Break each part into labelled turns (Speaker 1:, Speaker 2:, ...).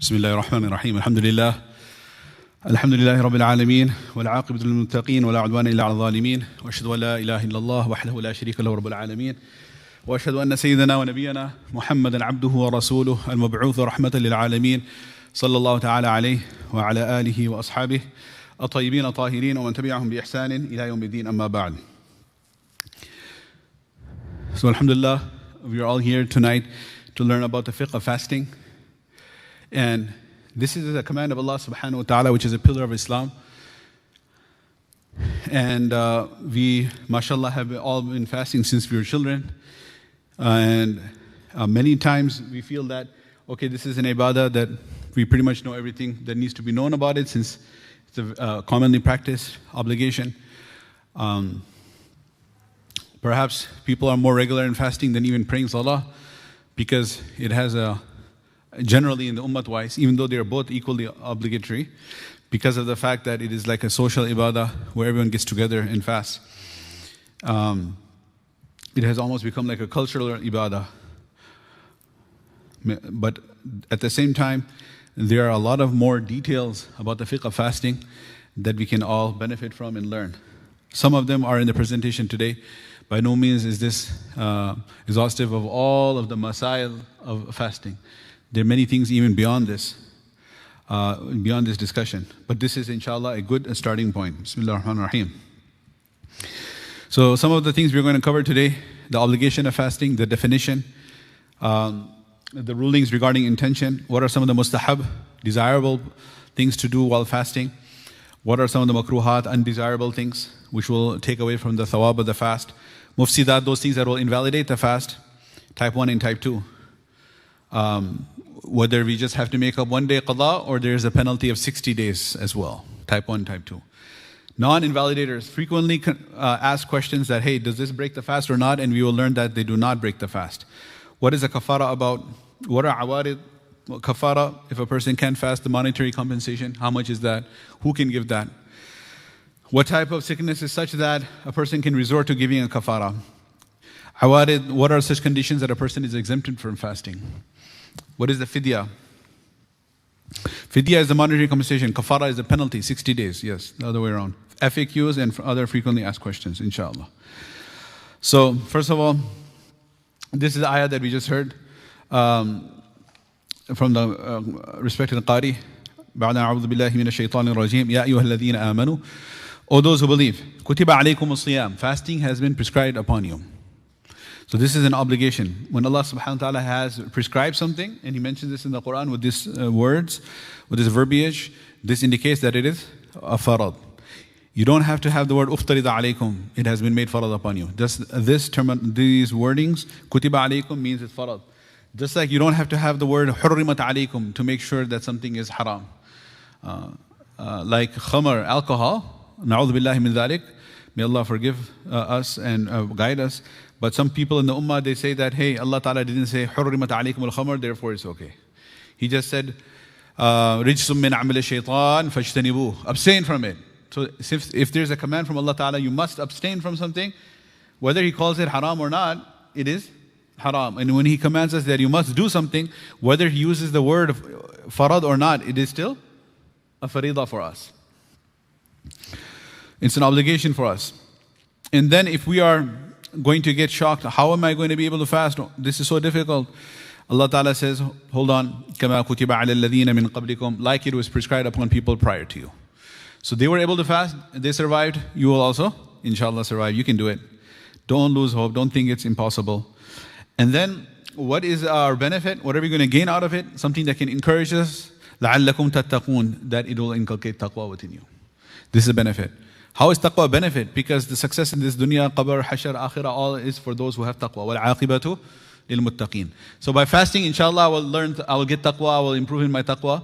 Speaker 1: بسم الله الرحمن الرحيم الحمد لله رب العالمين والعاقبة للمتقين ولا عدوان إلا على الظالمين وأشهد أن لا إله إلا الله وحده لا شريك له رب العالمين وأشهد أن سيدنا ونبينا محمدا عبده ورسوله المبعوث رحمة للعالمين صلى الله تعالى عليه وعلى آله وأصحابه الطيبين الطاهرين ومن تبعهم بإحسان إلى يوم الدين أما بعد. So alhamdulillah, we are all here tonight to learn about the fiqh of fasting. And this is a command of Allah subhanahu wa ta'ala, which is a pillar of Islam. And we, mashallah, have all been fasting since we were children. And many times we feel that, okay, this is an ibadah that we pretty much know everything that needs to be known about it, since it's a commonly practiced obligation. Perhaps people are more regular in fasting than even praying salah, because it has generally in the ummah-wise, even though they are both equally obligatory, because of the fact that it is like a social ibadah where everyone gets together and fasts. It has almost become like a cultural ibadah. But at the same time, there are a lot of more details about the fiqh of fasting that we can all benefit from and learn. Some of them are in the presentation today. By no means is this exhaustive of all of the masail of fasting. There are many things even beyond this discussion. But this is, inshallah, a good starting point. Bismillah ar-Rahman ar-Rahim. So some of the things we're going to cover today: the obligation of fasting, the definition, the rulings regarding intention, what are some of the mustahab, desirable things to do while fasting, what are some of the makruhat, undesirable things, which will take away from the thawab of the fast, mufsidat, those things that will invalidate the fast, type 1 and type 2. Whether we just have to make up 1 day qada or there's a penalty of 60 days as well, type 1, type 2. Non-invalidators frequently ask questions that, hey, does this break the fast or not? And we will learn that they do not break the fast. What is a kafara about? What are awarid? Kafara, if a person can't fast, the monetary compensation, how much is that? Who can give that? What type of sickness is such that a person can resort to giving a kafara? Awarid, what are such conditions that a person is exempted from fasting? What is the fidya? Fidya is the monetary compensation. Kafara is the penalty, 60 days. Yes, the other way around. FAQs and other frequently asked questions, inshallah. So, first of all, this is the ayah that we just heard from the respected Qari. بَعْدَ أَعُوذُ بِاللَّهِ مِنَ الشَّيْطَانِ الرَّجِيمِ يَا أَيُّهَا الَّذِينَ آمَنُوا O those who believe, كُتِبَ عَلَيْكُمُ الصِّيَامِ Fasting has been prescribed upon you. So this is an obligation. When Allah subhanahu wa ta'ala has prescribed something, and He mentions this in the Quran with these words, with this verbiage, this indicates that it is a farad. You don't have to have the word uftarida alaykum. It has been made farad upon you. This term, these wordings, kutiba alaykum, means it's farad. Just like you don't have to have the word hurrimat alaykum to make sure that something is haram. Like khamar, alcohol, na'udhu billahi min dhalik. May Allah forgive us and guide us. But some people in the ummah, they say that, hey, Allah Ta'ala didn't say hurrimat alaykum al-khamar, therefore it's okay. He just said, rijsum min amal shaitan fajtanibuh. Abstain from it. So if there's a command from Allah Ta'ala, you must abstain from something, whether He calls it haram or not, it is haram. And when He commands us that you must do something, whether He uses the word farad or not, it is still a farida for us. It's an obligation for us. And then if we are going to get shocked, how am I going to be able to fast? This is so difficult. Allah Ta'ala says, hold on, كَمَا كُتِبَ عَلَى الَّذِينَ مِن قَبْلِكُمْ like it was prescribed upon people prior to you. So they were able to fast, they survived, you will also, inshallah, survive. You can do it. Don't lose hope, don't think it's impossible. And then, what is our benefit? What are we going to gain out of it? Something that can encourage us, لَعَلَّكُمْ تَتَّقُونَ, that it will inculcate taqwa within you. This is a benefit. How is taqwa a benefit? Because the success in this dunya, qabr, hashar, akhirah, all is for those who have taqwa. وَالْعَاقِبَةُ لِلْمُتَّقِينَ. So by fasting, inshallah, I will get taqwa, I will improve in my taqwa.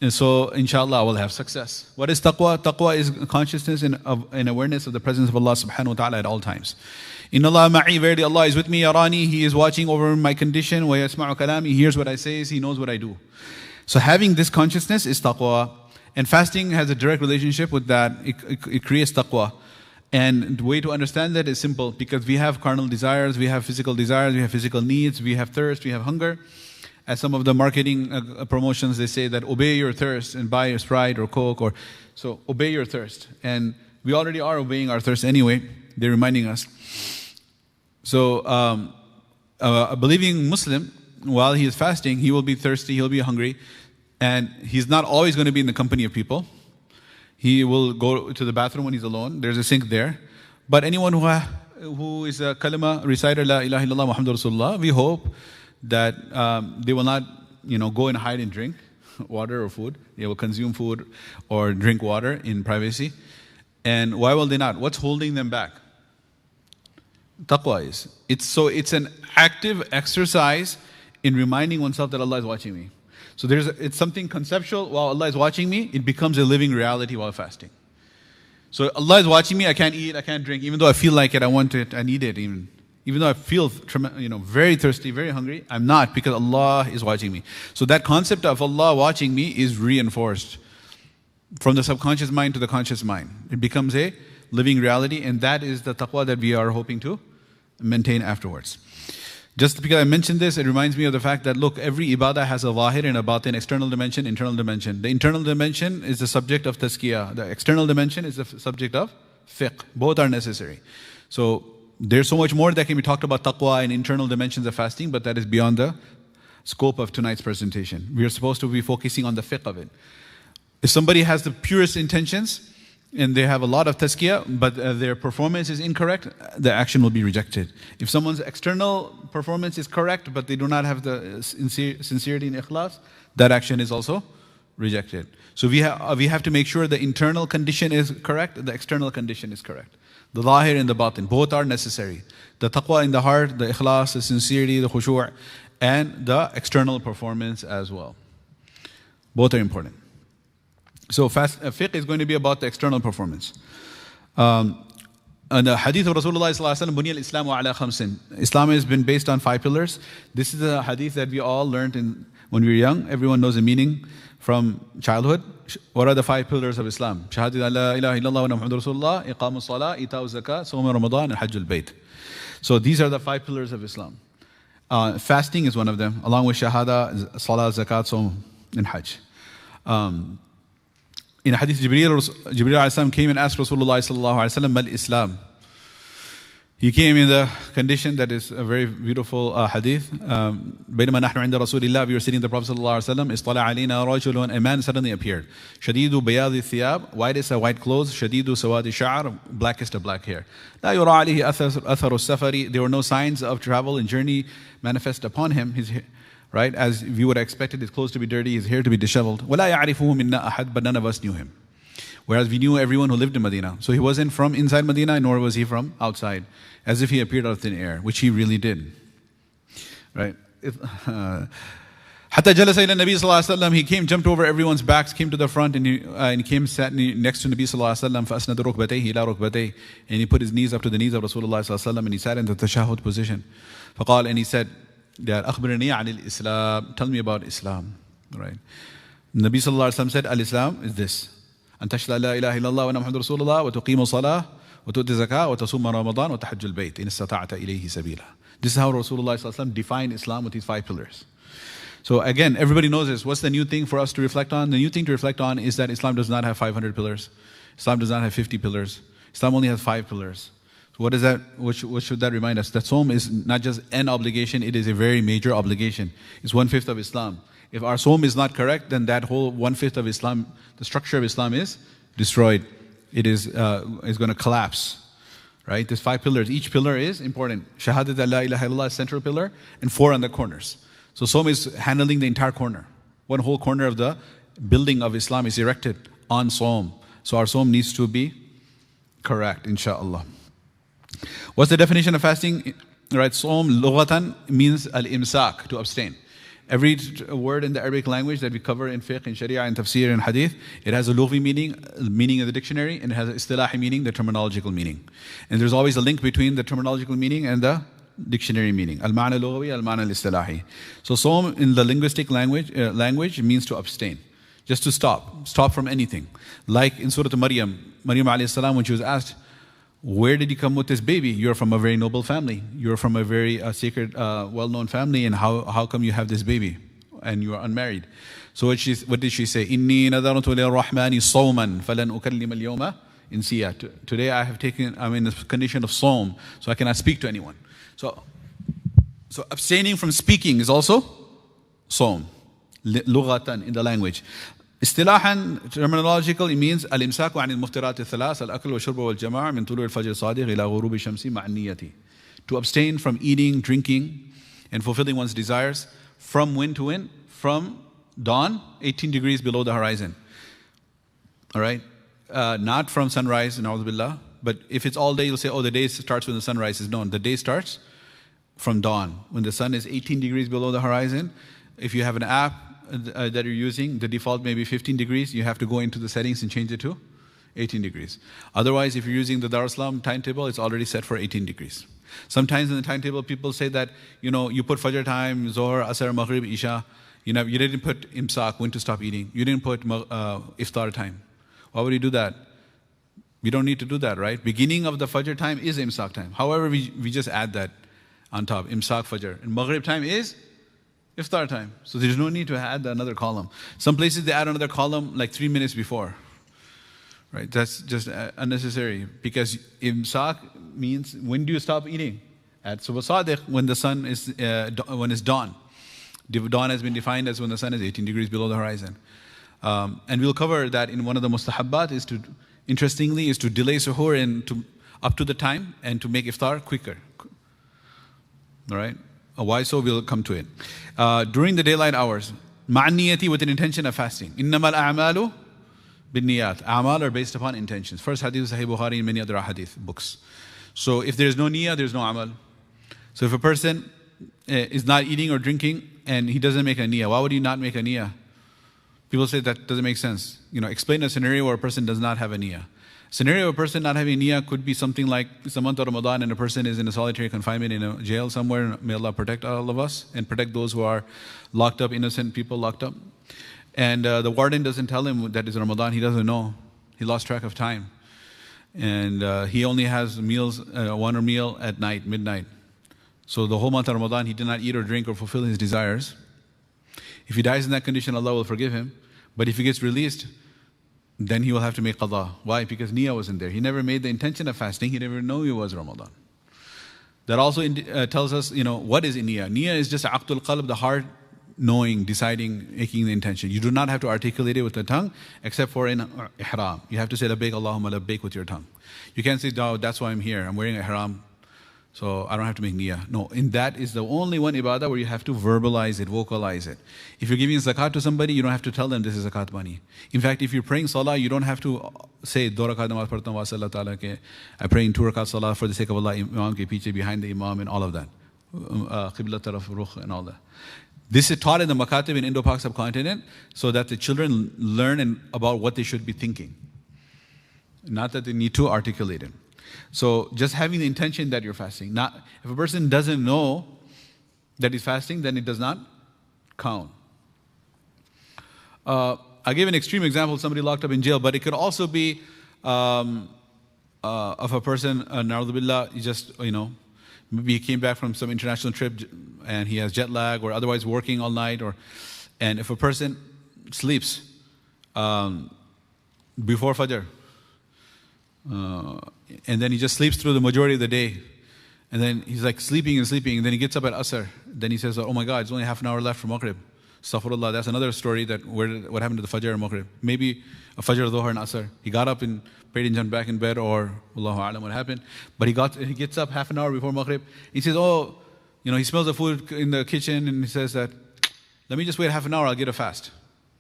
Speaker 1: And so, inshallah, I will have success. What is taqwa? Taqwa is consciousness and awareness of the presence of Allah subhanahu wa ta'ala at all times. Inna Allah ma'i, verily Allah is with me, yarani, He is watching over my condition, wa yasma'u kalami, He hears what I say, He knows what I do. So having this consciousness is taqwa. And fasting has a direct relationship with that. It creates taqwa. And the way to understand that is simple, because we have carnal desires, we have physical needs, we have thirst, we have hunger. As some of the marketing promotions, they say that obey your thirst and buy a Sprite or Coke, or so obey your thirst. And we already are obeying our thirst anyway. They're reminding us. So a believing Muslim, while he is fasting, he will be thirsty, he'll be hungry, and he's not always going to be in the company of people. He will go to the bathroom when he's alone. There's a sink there. But anyone who is a kalima reciter, La ilaha illallah Muhammadur Rasulullah, we hope that they will not, go and hide and drink water or food. They will consume food or drink water in privacy. And why will they not? What's holding them back? Taqwa is. It's an active exercise in reminding oneself that Allah is watching me. So it's something conceptual. While Allah is watching me, it becomes a living reality while fasting. So Allah is watching me, I can't eat, I can't drink, even though I feel like it, I want it, I need it even. Even though I feel very thirsty, very hungry, I'm not, because Allah is watching me. So that concept of Allah watching me is reinforced from the subconscious mind to the conscious mind. It becomes a living reality, and that is the taqwa that we are hoping to maintain afterwards. Just because I mentioned this, it reminds me of the fact that, look, every ibadah has a zahir and a batin, external dimension, internal dimension. The internal dimension is the subject of tazkiyah. The external dimension is the subject of fiqh. Both are necessary. So there's so much more that can be talked about taqwa and internal dimensions of fasting, but that is beyond the scope of tonight's presentation. We are supposed to be focusing on the fiqh of it. If somebody has the purest intentions and they have a lot of tazkiyah, but their performance is incorrect, the action will be rejected. If someone's external performance is correct, but they do not have the sincerity and ikhlas, that action is also rejected. So we have to make sure the internal condition is correct, the external condition is correct. The zahir and the batin, both are necessary. The taqwa in the heart, the ikhlas, the sincerity, the khushu', and the external performance as well. Both are important. So fiqh is going to be about the external performance. And the hadith of Rasulullah sallallahu alaihi wasallam, Bunya al-Islamu ala khamsin. Islam has been based on 5 pillars. This is a hadith that we all learned when we were young. Everyone knows the meaning from childhood. What are the 5 pillars of Islam? Shahadat la ilaha illallah wa Muhammadur Rasulullah, iqamus salah, ita'u zakah, sawm Ramadan, and hajjul bayt. So these are the 5 pillars of Islam. Fasting is one of them, along with shahada, salah, zakat, sawm, and hajj. In hadith, Jibreel alayhi salam came and asked Rasulullah sallallahu alayhi wa sallam, Mal Islam. He came in the condition that is a very beautiful hadith. بينما نحن عند رسول الله, we were sitting with the Prophet sallallahu alayhi wa sallam, اطلع علينا رجل, a man suddenly appeared. شديد بياض الثياب, whitest of white clothes, شديد سواد الشعر, blackest of black hair. لا يرى عليه أثر السفر, there were no signs of travel and journey manifest upon him. Right? As you would have expected his clothes to be dirty, his hair to be disheveled. وَلَا يَعْرِفُهُ مِنَّا أَحَدٍ, but none of us knew him. Whereas we knew everyone who lived in Medina. So he wasn't from inside Medina, nor was he from outside. As if he appeared out of thin air, which he really did. Right? حَتَّى جَلَسَ إِلَى النَّبِي صلى الله عليه وسلم, he came, jumped over everyone's backs, came to the front, and he came, sat next to Nabi sallallahu alaihi wasallam, فَأَسْنَدَ رُكْبَتَيْهِ إِلَى رُكْبَتَيْهِ, and he put his knees up to the knees of Rasulullah sallallahu alaihi wasallam, and he sat in the tashahhud position. فَقال, and he said, أخبرني عن الإسلام, tell me about Islam. Right? Nabi sallallahu alaihi wasallam said, Al-Islam is this: أن تشهد لا إله إلا الله وأن محمد رسول الله وتقيم الصلاة وتؤتي الزكاة وتصوم رمضان وتحج البيت إن استطعت إليه سبيلا. This is how Rasulullah sallallahu alaihi wasallam defined Islam with these 5 pillars. So again, everybody knows this. What's the new thing for us to reflect on? The new thing to reflect on is that Islam does not have 500 pillars. Islam does not have 50 pillars. Islam only has 5 pillars. What is that? What should that remind us? That Sawm is not just an obligation, it is a very major obligation. It's 1/5 of Islam. If our Sawm is not correct, then that whole 1/5 of Islam, the structure of Islam is destroyed. It is going to collapse. Right? There's 5 pillars. Each pillar is important. Shahadat la ilaha illallah is central pillar, and 4 on the corners. So Sawm is handling the entire corner. One whole corner of the building of Islam is erected on Sawm. So our Sawm needs to be correct, inshaAllah. What's the definition of fasting? Right, Sawm lughatan means al-imsak, to abstain. Every word in the Arabic language that we cover in fiqh, in sharia, in tafsir, and hadith, it has a lughi meaning of the dictionary, and it has an istilahi meaning, the terminological meaning. And there's always a link between the terminological meaning and the dictionary meaning. Al-ma'na lughawi, al-ma'na al-istilahi. So Sawm in the linguistic language means to abstain. Just to stop from anything. Like in Surah Maryam alayhi salam, when she was asked, where did you come with this baby? You're from a very noble family. You're from a very sacred, well-known family, and how come you have this baby? and you are unmarried. So what did she say? Inni nadartu lirrahmani sawman falan ukallima al-yawma insiya. Today I'm in a condition of sawm, so I cannot speak to anyone. So abstaining from speaking is also sawm, lughatan, in the language. Istilahan, terminological, it means al-imsaku an al-muftirat al-thalas, al-akl wa shurba wal-jama' min tulu al-fajr sadiq ila ghurubi shamsi ma'a niyati. To abstain from eating, drinking, and fulfilling one's desires from when to when? From dawn, 18 degrees below the horizon. All right? Not from sunrise, na'udhu billah. But if it's all day, you'll say, oh, the day starts when the sunrise is known. The day starts from dawn. When the sun is 18 degrees below the horizon, if you have an app that you're using, the default may be 15 degrees. You have to go into the settings and change it to 18 degrees. Otherwise, if you're using the Dar es-Salaam timetable, it's already set for 18 degrees. Sometimes in the timetable, people say that, you put Fajr time, Zohar, Asr, Maghrib, Isha. You didn't put Imsak, when to stop eating. You didn't put Iftar time. Why would you do that? We don't need to do that, right? Beginning of the Fajr time is Imsak time. However, we just add that on top, Imsak Fajr. And Maghrib time is Iftar time. So there's no need to add another column. Some places they add another column like 3 minutes before. Right? That's just unnecessary, because Imsak means when do you stop eating? At Subh Sadiq, when the sun is, when it's dawn. Dawn has been defined as when the sun is 18 degrees below the horizon. And we'll cover that in one of the mustahabbat, interestingly, is to delay suhoor and up to the time, and to make iftar quicker. All right? Why so? We'll come to it. During the daylight hours, ma'niyati, with an intention of fasting. Innamal a'malu bin-niyat. A'mal are based upon intentions. First hadith Sahih Bukhari and many other hadith books. So if there is no niyyah, there is no amal. So if a person is not eating or drinking and he doesn't make a niyyah, why would he not make a niyyah? People say that doesn't make sense. Explain a scenario where a person does not have a niyyah. Scenario of a person not having niyyah could be something like it's the month of Ramadan and a person is in a solitary confinement in a jail somewhere. May Allah protect all of us and protect those who are locked up, innocent people locked up. And the warden doesn't tell him that it's Ramadan. He doesn't know. He lost track of time. And he only has meals, one meal at night, midnight. So the whole month of Ramadan, he did not eat or drink or fulfill his desires. If he dies in that condition, Allah will forgive him. But if he gets released, then he will have to make qada. Why? Because niyyah wasn't there. He never made the intention of fasting. He never knew it was Ramadan. That also tells us, what is niyyah? Niyyah is just aqdul qalb, the heart knowing, deciding, making the intention. You do not have to articulate it with the tongue, except for in ihram. You have to say labbaik Allahumma labbaik with your tongue. You can't say, oh, that's why I'm here. I'm wearing ihram, so I don't have to make niyyah. No, in that is the only one ibadah where you have to verbalize it, vocalize it. If you're giving zakat to somebody, you don't have to tell them this is zakat money. In fact, if you're praying salah, you don't have to say, do rakat namaz padhta hu wa sallallahu ta'ala ke, I pray in 2 rakat salah for the sake of Allah, imam ke piche, behind the imam, and all of that. Qibla taraf rukh and all that. This is taught in the makatib in Indo-Pak subcontinent so that the children learn about what they should be thinking. Not that they need to articulate it. So just having the intention that you're fasting. If a person doesn't know that he's fasting, then it does not count. I gave an extreme example, somebody locked up in jail, but it could also be of a person, na'udhu billah, he just, maybe he came back from some international trip and he has jet lag or otherwise working all night. And if a person sleeps before Fajr, and then he just sleeps through the majority of the day, and then he's like sleeping, and then he gets up at Asr, then he says, oh my God, it's only half an hour left for Maghrib. Astaghfirullah, that's another story, that what happened to the Fajr and Maghrib. Maybe a Fajr, Dhuhr and Asr. He got up and prayed and jumped back in bed, or Allahu A'lam what happened. But he gets up half an hour before Maghrib. He says, he smells the food in the kitchen, and he says that, let me just wait half an hour, I'll get a fast.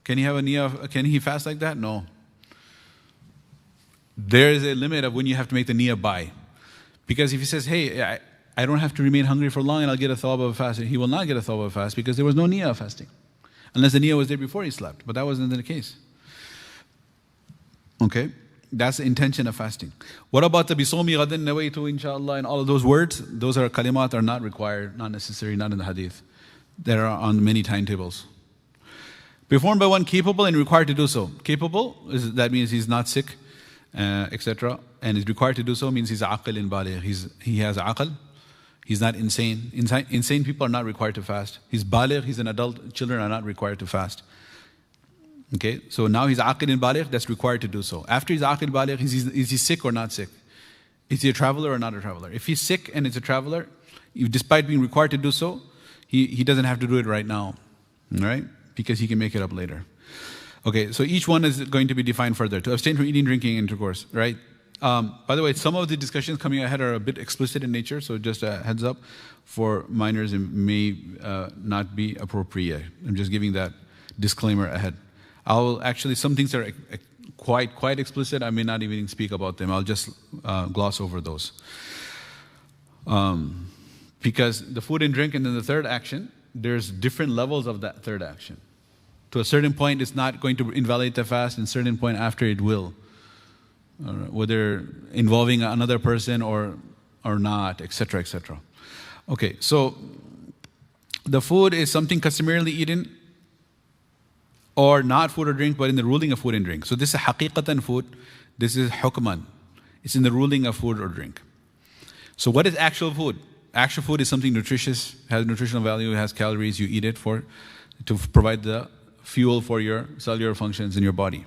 Speaker 1: Can he have a niyyah? Can he fast like that? No. There is a limit of when you have to make the niyyah by. Because if he says, hey, I don't have to remain hungry for long and I'll get a thawab of a fast, he will not get a thawab of a fast because there was no niyyah of fasting. Unless the niyyah was there before he slept. But that wasn't the case. Okay? That's the intention of fasting. What about the bisomi ghadin nawaitu inshallah and all of those words? Those are kalimat, are not required, not necessary, not in the hadith. They are on many timetables. Performed by one capable and required to do so. Capable, that means he's not sick, etc. And is required to do so means he's aqil in baligh. He has aql. He's not insane. Insane people are not required to fast. He's baligh, he's an adult. Children are not required to fast. Okay, so now he's aqil and baligh, that's required to do so. After he's aqil baligh, is he sick or not sick? Is he a traveler or not a traveler? If he's sick and it's a traveler, despite being required to do so, he doesn't have to do it right now, right? Because he can make it up later. Okay, so each one is going to be defined further. To abstain from eating, drinking, intercourse, right? By the way, some of the discussions coming ahead are a bit explicit in nature, so just a heads up for minors, it may not be appropriate. I'm just giving that disclaimer ahead. Some things are quite explicit. I may not even speak about them. I'll just gloss over those. Because the food and drink and then the third action, there's different levels of that third action. To a certain point, it's not going to invalidate the fast, and a certain point after it will. Whether involving another person or not, etc., etc. Okay, so the food is something customarily eaten or not food or drink, but in the ruling of food and drink. So this is haqiqatan food, this is hukman. It's in the ruling of food or drink. So what is actual food? Actual food is something nutritious, has nutritional value, has calories, you eat it to provide the fuel for your cellular functions in your body.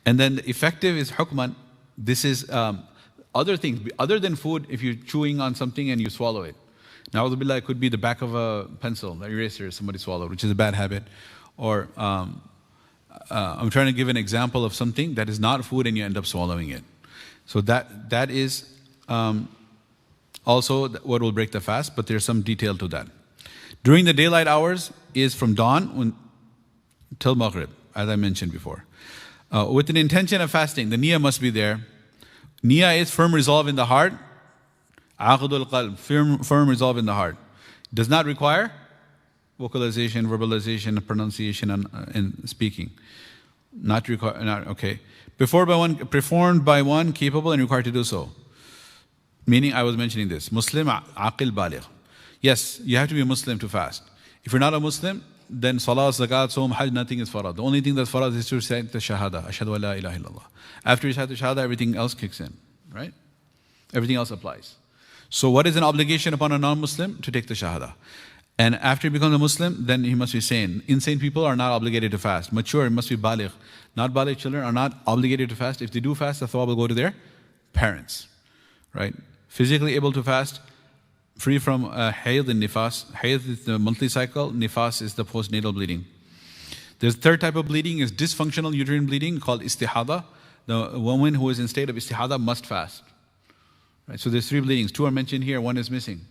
Speaker 1: And then the effective is hukman. This is other things, other than food, if you're chewing on something and you swallow it. Na'udhu it could be the back of a pencil, an eraser somebody swallowed, which is a bad habit. Or I'm trying to give an example of something that is not food and you end up swallowing it. So that is also what will break the fast, but there's some detail to that. During the daylight hours is from dawn till maghrib, as I mentioned before. With an intention of fasting, the niyyah must be there. Niyyah is firm resolve in the heart. Aqdul qalb, firm resolve in the heart. Does not require vocalization, verbalization, pronunciation, and speaking. Not okay. Performed by one capable and required to do so. Meaning, I was mentioning this. Muslim, aqil, baligh. Yes, you have to be a Muslim to fast. If you're not a Muslim, then salah, zakat, sawm, hajj, nothing is farad. The only thing that's farad is to recite the shahada. Ashhadu an la ilaha illallah. After you recite the shahada, everything else kicks in, right? Everything else applies. So what is an obligation upon a non-Muslim? To take the shahada. And after he becomes a Muslim, then he must be sane. Insane people are not obligated to fast. Mature must be baligh. Not baligh children are not obligated to fast. If they do fast, the thawab will go to their parents, right? Physically able to fast, free from hayd and nifas. Hayd is the monthly cycle, nifas is the postnatal bleeding. There's a third type of bleeding is dysfunctional uterine bleeding called istihada. The woman who is in state of istihada must fast. Right? So there's three bleedings. Two are mentioned here, one is missing.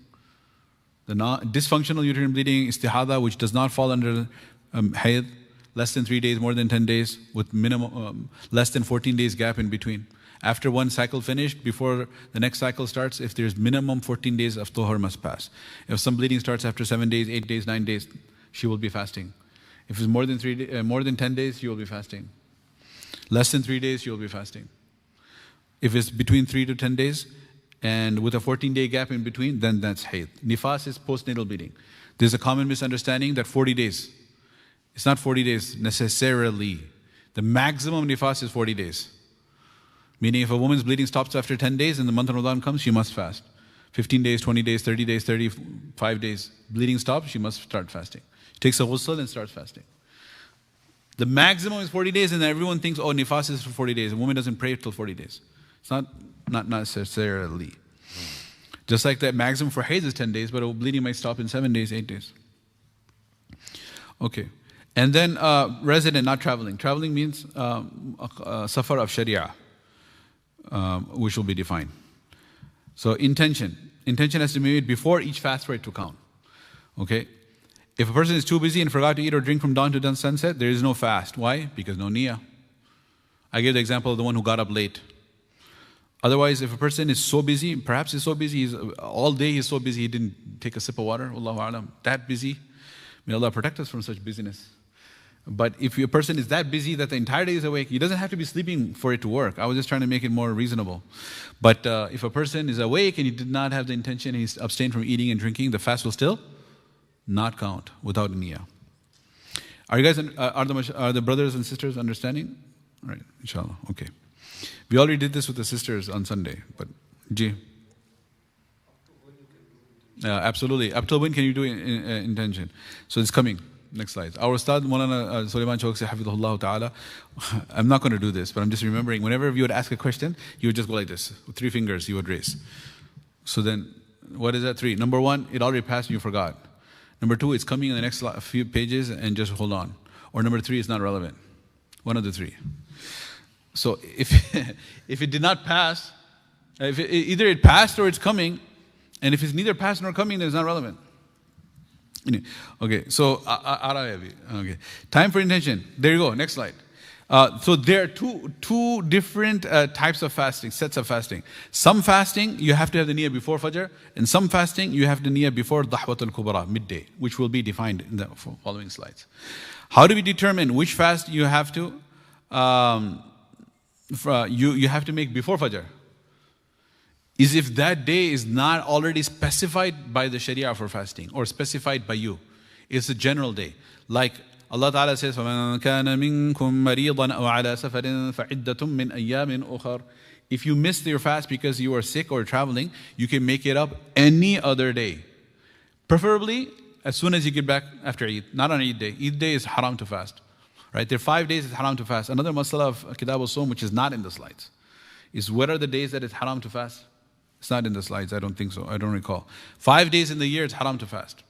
Speaker 1: The dysfunctional uterine bleeding, istihada, which does not fall under hayd, less than 3 days, more than 10 days, with minimum less than 14 days gap in between. After one cycle finished, before the next cycle starts, if there's minimum 14 days of tuhur must pass. If some bleeding starts after 7 days, 8 days, 9 days, she will be fasting. If it's more than 10 days, she will be fasting. Less than 3 days, she will be fasting. If it's between 3 to 10 days, and with a 14-day gap in between, then that's hayd. Nifas is postnatal bleeding. There's a common misunderstanding that 40 days. It's not 40 days necessarily. The maximum nifas is 40 days. Meaning if a woman's bleeding stops after 10 days and the month of Ramadan comes, she must fast. 15 days, 20 days, 30 days, 35 days. Bleeding stops, she must start fasting. She takes a ghusl and starts fasting. The maximum is 40 days and everyone thinks, oh, nifas is for 40 days. A woman doesn't pray till 40 days. It's not necessarily. Just like the maximum for hayd is 10 days, but a bleeding might stop in 7 days, 8 days. Okay. And then resident, not traveling. Traveling means safar of sharia, which will be defined. So intention. Intention has to be made before each fast for it to count. Okay? If a person is too busy and forgot to eat or drink from dawn to sunset, there is no fast. Why? Because no niyyah. I gave the example of the one who got up late. Otherwise, if a person is so busy, perhaps he's so busy, all day he's so busy he didn't take a sip of water, Allahu A'lam, that busy. May Allah protect us from such busyness. But if a person is that busy that the entire day is awake, he doesn't have to be sleeping for it to work. I was just trying to make it more reasonable. But if a person is awake and he did not have the intention, he's abstained from eating and drinking, the fast will still not count without niyyah. Are you guys, are the brothers and sisters understanding? All right, inshallah, okay. We already did this with the sisters on Sunday, but G.
Speaker 2: When you can go into
Speaker 1: Absolutely. Up till when can you do intention? So it's coming. Next slide. Our Ustad Maulana Sulaiman Chowksi Hafidhullah Ta'ala, I'm not going to do this, but I'm just remembering, whenever you would ask a question, you would just go like this. With 3 fingers, you would raise. So then, what is that 3? Number 1, it already passed and you forgot. Number 2, it's coming in the next few pages and just hold on. Or number 3, it's not relevant. One of the 3. So if it did not pass, either it passed or it's coming, and if it's neither passed nor coming, then it's not relevant. Okay, so okay, time for intention. There you go. Next slide. So there are two different types of fasting, sets of fasting. Some fasting you have to have the niyyah before Fajr, and some fasting you have the niyyah before Dahwat al-Kubra, midday, which will be defined in the following slides. How do we determine which fast you have to you have to make before Fajr? Is if that day is not already specified by the Sharia for fasting or specified by you. It's a general day. Like Allah Ta'ala says, فَمَنْ كَانَ مِنْكُمْ مَرِيضًا أَوْ عَلَى سَفَرٍ فَعِدَّةٌ مِّنْ أَيَّامٍ أُخَرٍ. If you missed your fast because you are sick or traveling, you can make it up any other day. Preferably as soon as you get back after Eid, not on Eid day. Eid day is haram to fast. Right? There are 5 days it's haram to fast. Another masala of Kitab al-Sawm, which is not in the slides, is what are the days that it's haram to fast? It's not in the slides, I don't think so, I don't recall. 5 days in the year it's haram to fast.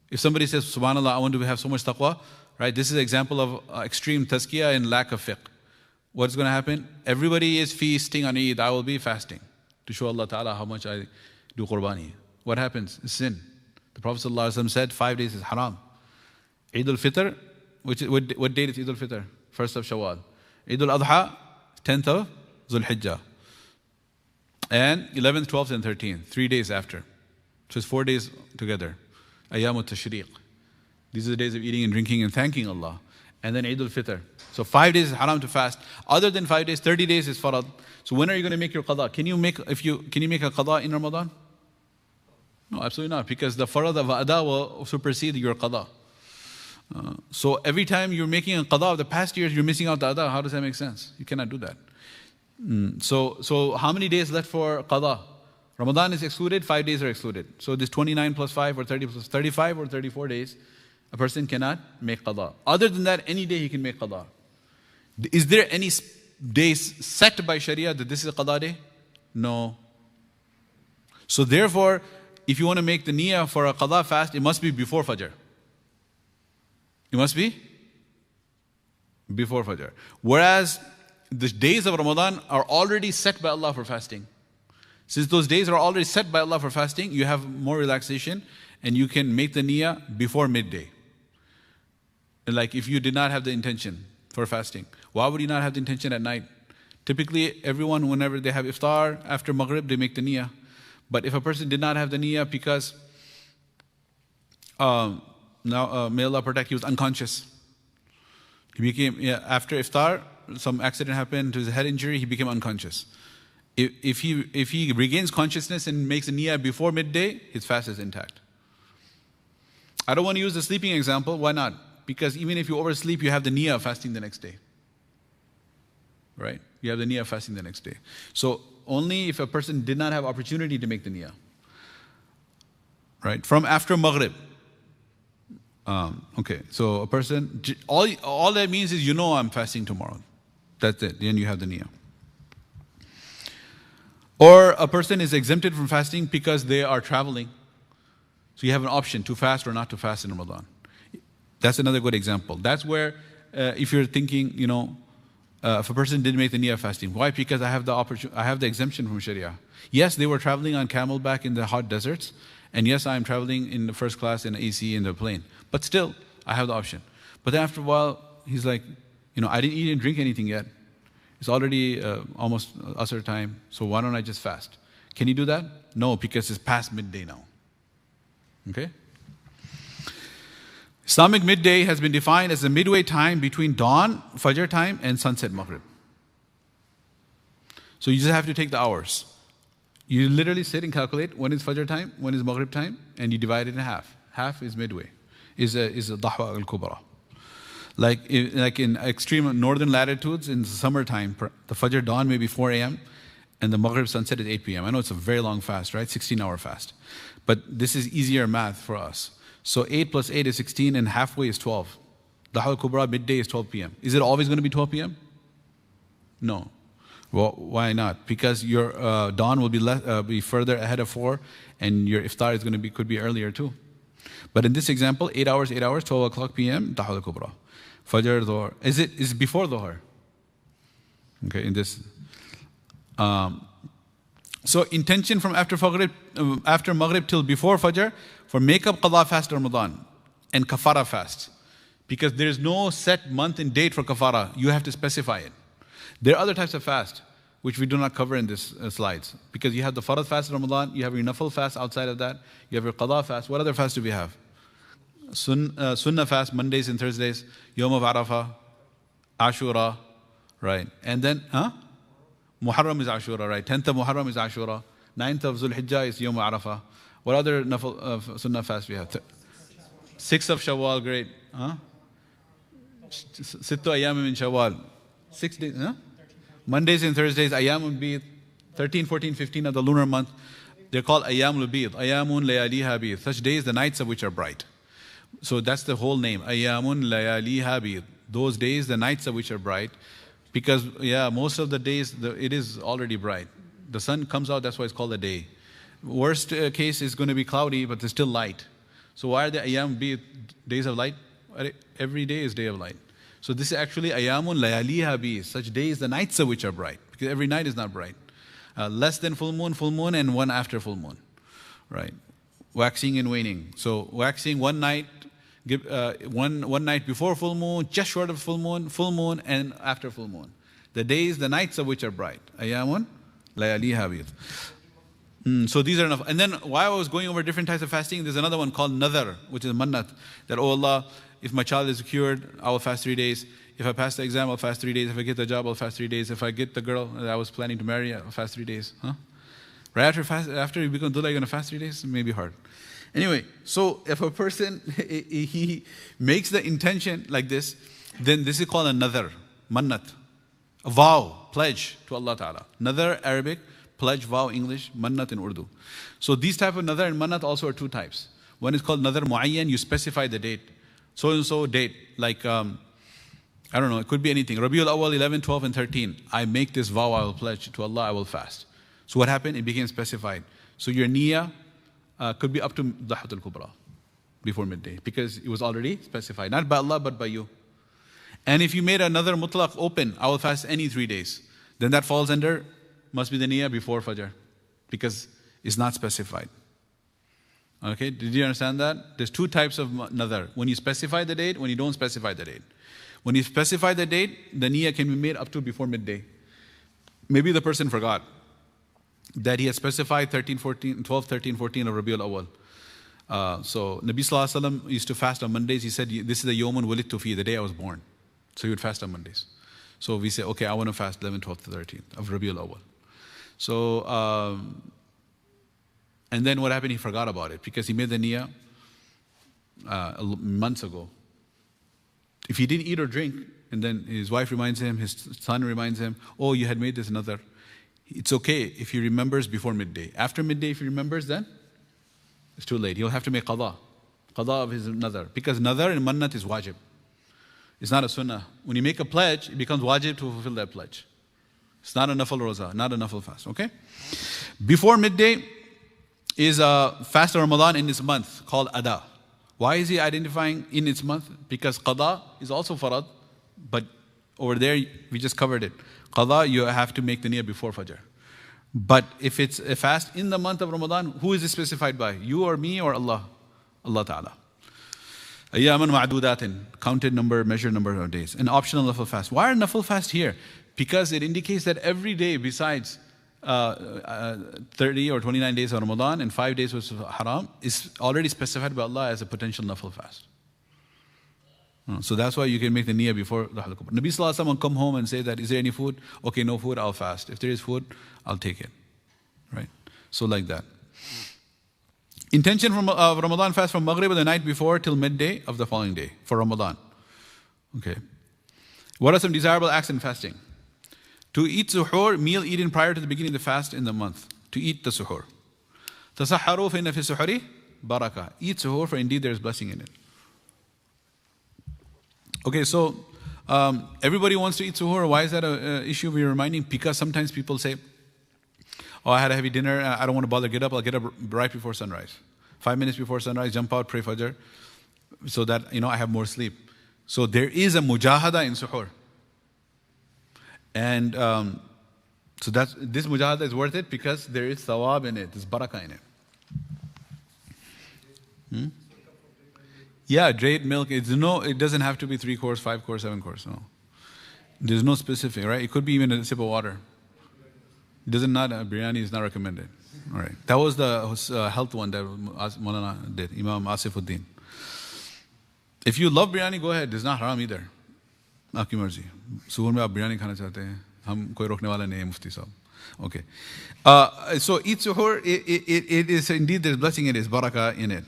Speaker 1: If somebody says, subhanAllah, I want to have so much taqwa, right? This is an example of extreme tazkiyah and lack of fiqh. What's going to happen? Everybody is feasting on Eid, I will be fasting to show Allah Ta'ala how much I do qurbani. What happens? It's sin. The Prophet ﷺ said 5 days is haram. Eid al-Fitr, what date is Eid al-Fitr? 1st of Shawwal. Eid al-Adha, 10th of Dhul Hijjah. And 11th, 12th, and 13th, 3 days after. So it's 4 days together. Ayyam al-Tashriq. These are the days of eating and drinking and thanking Allah. And then Eid al-Fitr. So 5 days is haram to fast. Other than 5 days, 30 days is farad. So when are you going to make your qada? Can you make a qada in Ramadan? No, absolutely not. Because the farad of ada will supersede your qada. So every time you're making a qada of the past years, you're missing out the ada. How does that make sense? You cannot do that. So how many days left for qada? Ramadan is excluded, 5 days are excluded. So this 29 plus 5 or 30 plus 35 or 34 days, a person cannot make qada. Other than that, any day he can make qada. Is there any days set by Sharia that this is a qada day? No. So therefore, if you want to make the niyyah for a qada fast, it must be before Fajr. It must be before Fajr. Whereas the days of Ramadan are already set by Allah for fasting. Since those days are already set by Allah for fasting, you have more relaxation and you can make the niyyah before midday. Like if you did not have the intention for fasting, why would you not have the intention at night? Typically, everyone, whenever they have iftar, after Maghrib, they make the niyyah. But if a person did not have the niyyah because, may Allah protect, he was unconscious. He became, after iftar, some accident happened to his head injury, he became unconscious. If he regains consciousness and makes a niyyah before midday, his fast is intact. I don't want to use the sleeping example. Why not? Because even if you oversleep, you have the niyyah of fasting the next day. Right? You have the niyyah of fasting the next day. So only if a person did not have opportunity to make the niyyah. Right? From after Maghrib. Okay, so a person, all that means is I'm fasting tomorrow. That's it. Then you have the niyyah. Or a person is exempted from fasting because they are traveling. So you have an option to fast or not to fast in Ramadan. That's another good example. That's where, if you're thinking, if a person didn't make the niyyah of fasting, why? Because I have the exemption from Sharia. Yes, they were traveling on camelback in the hot deserts, and yes, I am traveling in the first class in AC in the plane. But still, I have the option. But then after a while, he's like, I didn't eat and drink anything yet. It's already almost Asr time, so why don't I just fast? Can you do that? No, because it's past midday now. Okay? Islamic midday has been defined as the midway time between dawn, Fajr time, and sunset Maghrib. So you just have to take the hours. You literally sit and calculate when is Fajr time, when is Maghrib time, and you divide it in half. Half is midway, is a Dahwa al-Kubra. Like in extreme northern latitudes, in the summertime, the Fajr dawn may be 4 a.m., and the Maghrib sunset is 8 p.m. I know it's a very long fast, right? 16-hour fast. But this is easier math for us. So 8 plus 8 is 16 and halfway is 12. Duha al-Kubra, midday is 12 p.m. Is it always going to be 12 p.m.? No. Well, why not? Because your dawn will be further ahead of 4, and your iftar is going to could be earlier too. But in this example, 8 hours, 12 o'clock p.m., Duha al-Kubra. Fajr, Dhuhr. Is it before Dhuhr? Okay, in this. So intention from after Maghrib till before Fajr for make-up qada fast Ramadan and kafara fast. Because there is no set month and date for kafara. You have to specify it. There are other types of fast which we do not cover in this slides. Because you have the farad fast Ramadan, you have your nafil fast outside of that, you have your qada fast. What other fast do we have? Sunnah fast, Mondays and Thursdays, Yom of Arafah, Ashura, right? And then, Muharram is Ashura, right? 10th of Muharram is Ashura. 9th of Zulhijjah is Yom Arafah. What other Sunnah fast we have? 6th of Shawwal, great. Sittu Ayyam min Shawwal. 6 days, Mondays and Thursdays, Ayyamul Bid. 13, 14, 15 of the lunar month. They're called Ayyamul Bid. Ayyamun layaliha bid. Such days, the nights of which are bright. So that's the whole name. Ayyamun layaliha bid. Those days, the nights of which are bright. Because, most of the days, it is already bright. The sun comes out, that's why it's called a day. Worst case is going to be cloudy, but there's still light. So why are the ayyam be days of light? Every day is day of light. So this is actually ayyamun layaliha bi, such days, the nights of which are bright. Because every night is not bright. Less than full moon, and one after full moon. Right? Waxing and waning. So waxing one night, one night before full moon, just short of full moon, and after full moon. The days, the nights of which are bright. Ayyamun layaliha bid. So these are enough. And then while I was going over different types of fasting, there's another one called nadar, which is mannat. That, oh Allah, if my child is cured, I will fast 3 days. If I pass the exam, I'll fast 3 days. If I get the job, I'll fast 3 days. If I get the girl that I was planning to marry, I'll fast 3 days. Right after you become dula, you're going to fast 3 days? It may be hard. Anyway, so if a person, he makes the intention like this, then this is called a nadar, mannat. A vow, pledge to Allah Ta'ala. Nadar, Arabic, pledge, vow, English, mannat in Urdu. So these type of nadar and mannat also are two types. One is called nadar muayyan, you specify the date. So and so date, like, I don't know, it could be anything. Rabiul Awwal 11, 12 and 13. I make this vow, I will pledge to Allah, I will fast. So what happened? It became specified. So your niyyah could be up to Duha al-Kubra, before midday, because it was already specified. Not by Allah, but by you. And if you made another mutlaq open, I will fast any 3 days, then that falls under, must be the niyyah before Fajr, because it's not specified. Okay, did you understand that? There's two types of nadar. When you specify the date, when you don't specify the date. When you specify the date, the niyyah can be made up to before midday. Maybe the person forgot that he had specified 12, 13, 14 of Rabiul Awwal. So Nabi Sallallahu Alaihi Wasallam used to fast on Mondays. He said, this is the Yawmun Wulidtu Fi, the day I was born. So he would fast on Mondays. So we say, okay, I want to fast 11, 12, 13 of Rabiul Awwal. So, and then what happened? He forgot about it because he made the niyyah months ago. If he didn't eat or drink, and then his wife reminds him, his son reminds him, oh, you had made this nadar. It's okay if he remembers before midday. After midday, if he remembers, then it's too late. He'll have to make qada of his nadar. Because nadar and mannat is wajib. It's not a sunnah. When you make a pledge, it becomes wajib to fulfill that pledge. It's not a nafal roza, not a nafal fast, okay? Before midday is a fast of Ramadan in this month called Ada. Why is he identifying in its month? Because qada is also farad, but over there we just covered it. Qada, you have to make the niyyah before Fajr. But if it's a fast in the month of Ramadan, who is it specified by? You or me or Allah? Allah Ta'ala. Ayyaman ma'dudatin, counted number, measured number of days. An optional nafil fast. Why are nafil fast here? Because it indicates that every day besides 30 or 29 days of Ramadan and 5 days was haram is already specified by Allah as a potential nafil fast. So that's why you can make the niyyah before the halakah. Nabi Sallallahu Alaihi Wasallam will come home and say that, is there any food? Okay, no food, I'll fast. If there is food, I'll take it. Right? So like that. Intention from Ramadan fast from Maghrib the night before till midday of the following day for Ramadan. Okay. What are some desirable acts in fasting? To eat suhoor, meal eaten prior to the beginning of the fast in the month. To eat the suhoor. تَصَحَّرُوا فَإِنَّ فِي السُّحُورِ baraka. Eat suhoor, for indeed there is blessing in it. Okay, so everybody wants to eat suhoor. Why is that an issue we're reminding? Because sometimes people say, oh, I had a heavy dinner, I don't want to bother get up, I'll get up right before sunrise. 5 minutes before sunrise, jump out, pray Fajr, so that, I have more sleep. So there is a mujahada in suhoor. And so this mujahada is worth it because there is thawab in it, there's barakah in it. Yeah, date milk, it doesn't have to be 3 course, 5 course, 7 course, no. There's no specific, right? It could be even a sip of water. Biryani is not recommended. All right. That was the health one that Maulana did, Imam Asifuddin. If you love biryani, go ahead. It's not haram either. Aapki marzi. Suhoor mein aap biryani khana chahte hain. Hum koi rokne wala nahi hai, Mufti sahab. Okay. So eat suhoor, it is indeed, there's blessing in it, there's barakah in it.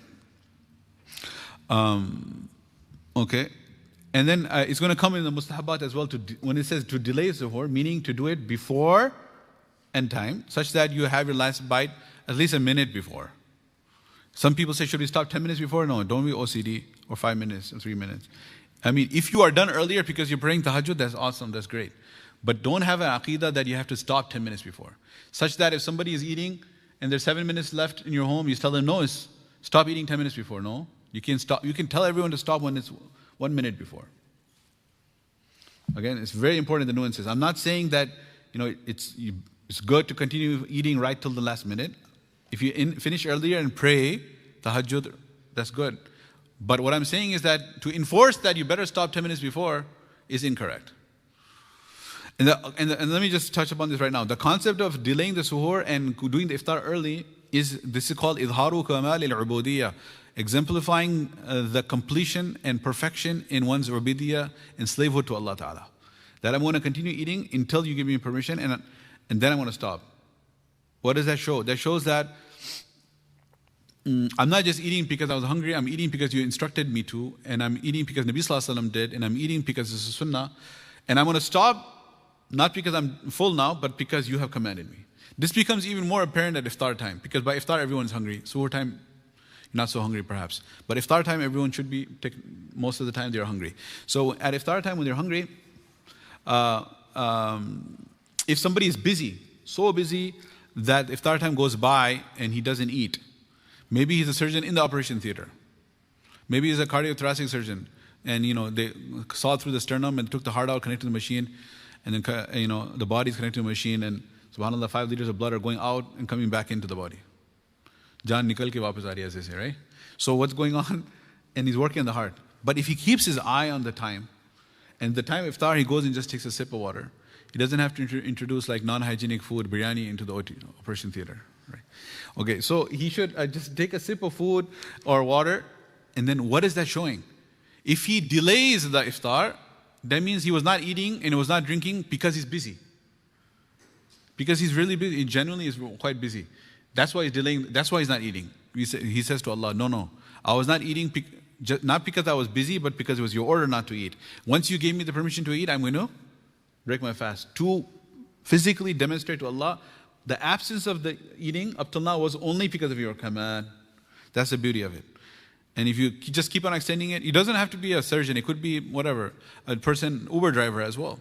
Speaker 1: Okay. And then it's going to come in the mustahabat as well, when it says to delay suhoor, meaning to do it before end time, such that you have your last bite at least a minute before. Some people say, should we stop 10 minutes before? No, don't be OCD, or 5 minutes, or 3 minutes. I mean, if you are done earlier because you're praying tahajjud, that's awesome, that's great. But don't have an aqidah that you have to stop 10 minutes before. Such that if somebody is eating and there's 7 minutes left in your home, you tell them, no, stop eating 10 minutes before. No, you can stop. You can tell everyone to stop when it's 1 minute before. Again, it's very important, the nuances. I'm not saying that, it's good to continue eating right till the last minute. If you finish earlier and pray tahajjud, that's good. But what I'm saying is that to enforce that you better stop 10 minutes before is incorrect. And let me just touch upon this right now. The concept of delaying the suhoor and doing the iftar early this is called idharu kamal al-ubudiyya, exemplifying the completion and perfection in one's ubudiyya and slavehood to Allah Ta'ala. That I'm going to continue eating until you give me permission, and then I'm going to stop. What does that show? That shows that I'm not just eating because I was hungry, I'm eating because you instructed me to, and I'm eating because Nabi Sallallahu Alaihi Wasallam did, and I'm eating because this is sunnah, and I'm going to stop not because I'm full now, but because you have commanded me. This becomes even more apparent at iftar time, because by iftar everyone's hungry. Suhoor time, you're not so hungry perhaps. But iftar time, everyone should be, most of the time they're hungry. So at iftar time when they're hungry, if somebody is busy, so busy that iftar time goes by and he doesn't eat, maybe he's a surgeon in the operation theater. Maybe he's a cardiothoracic surgeon, and they saw through the sternum and took the heart out, connected to the machine, and then the body is connected to the machine, and subhanAllah, 5 liters of blood are going out and coming back into the body. Jaan nikal ke wapas aa rahi hai, as they say, right? So what's going on? And he's working on the heart. But if he keeps his eye on the time, and the time iftar he goes and just takes a sip of water, he doesn't have to introduce like non-hygienic food, biryani, into the operation theater. Right? Okay, so he should just take a sip of food or water, and then what is that showing? If he delays the iftar, that means he was not eating and he was not drinking because he's busy. Because he's really busy, he genuinely is quite busy. That's why he's delaying, that's why he's not eating. He says to Allah, no, I was not eating not because I was busy, but because it was your order not to eat. Once you gave me the permission to eat, I'm going to break my fast. To physically demonstrate to Allah, the absence of the eating up till now was only because of your command. That's the beauty of it. And if you just keep on extending it, it doesn't have to be a surgeon, it could be whatever, a person, Uber driver as well.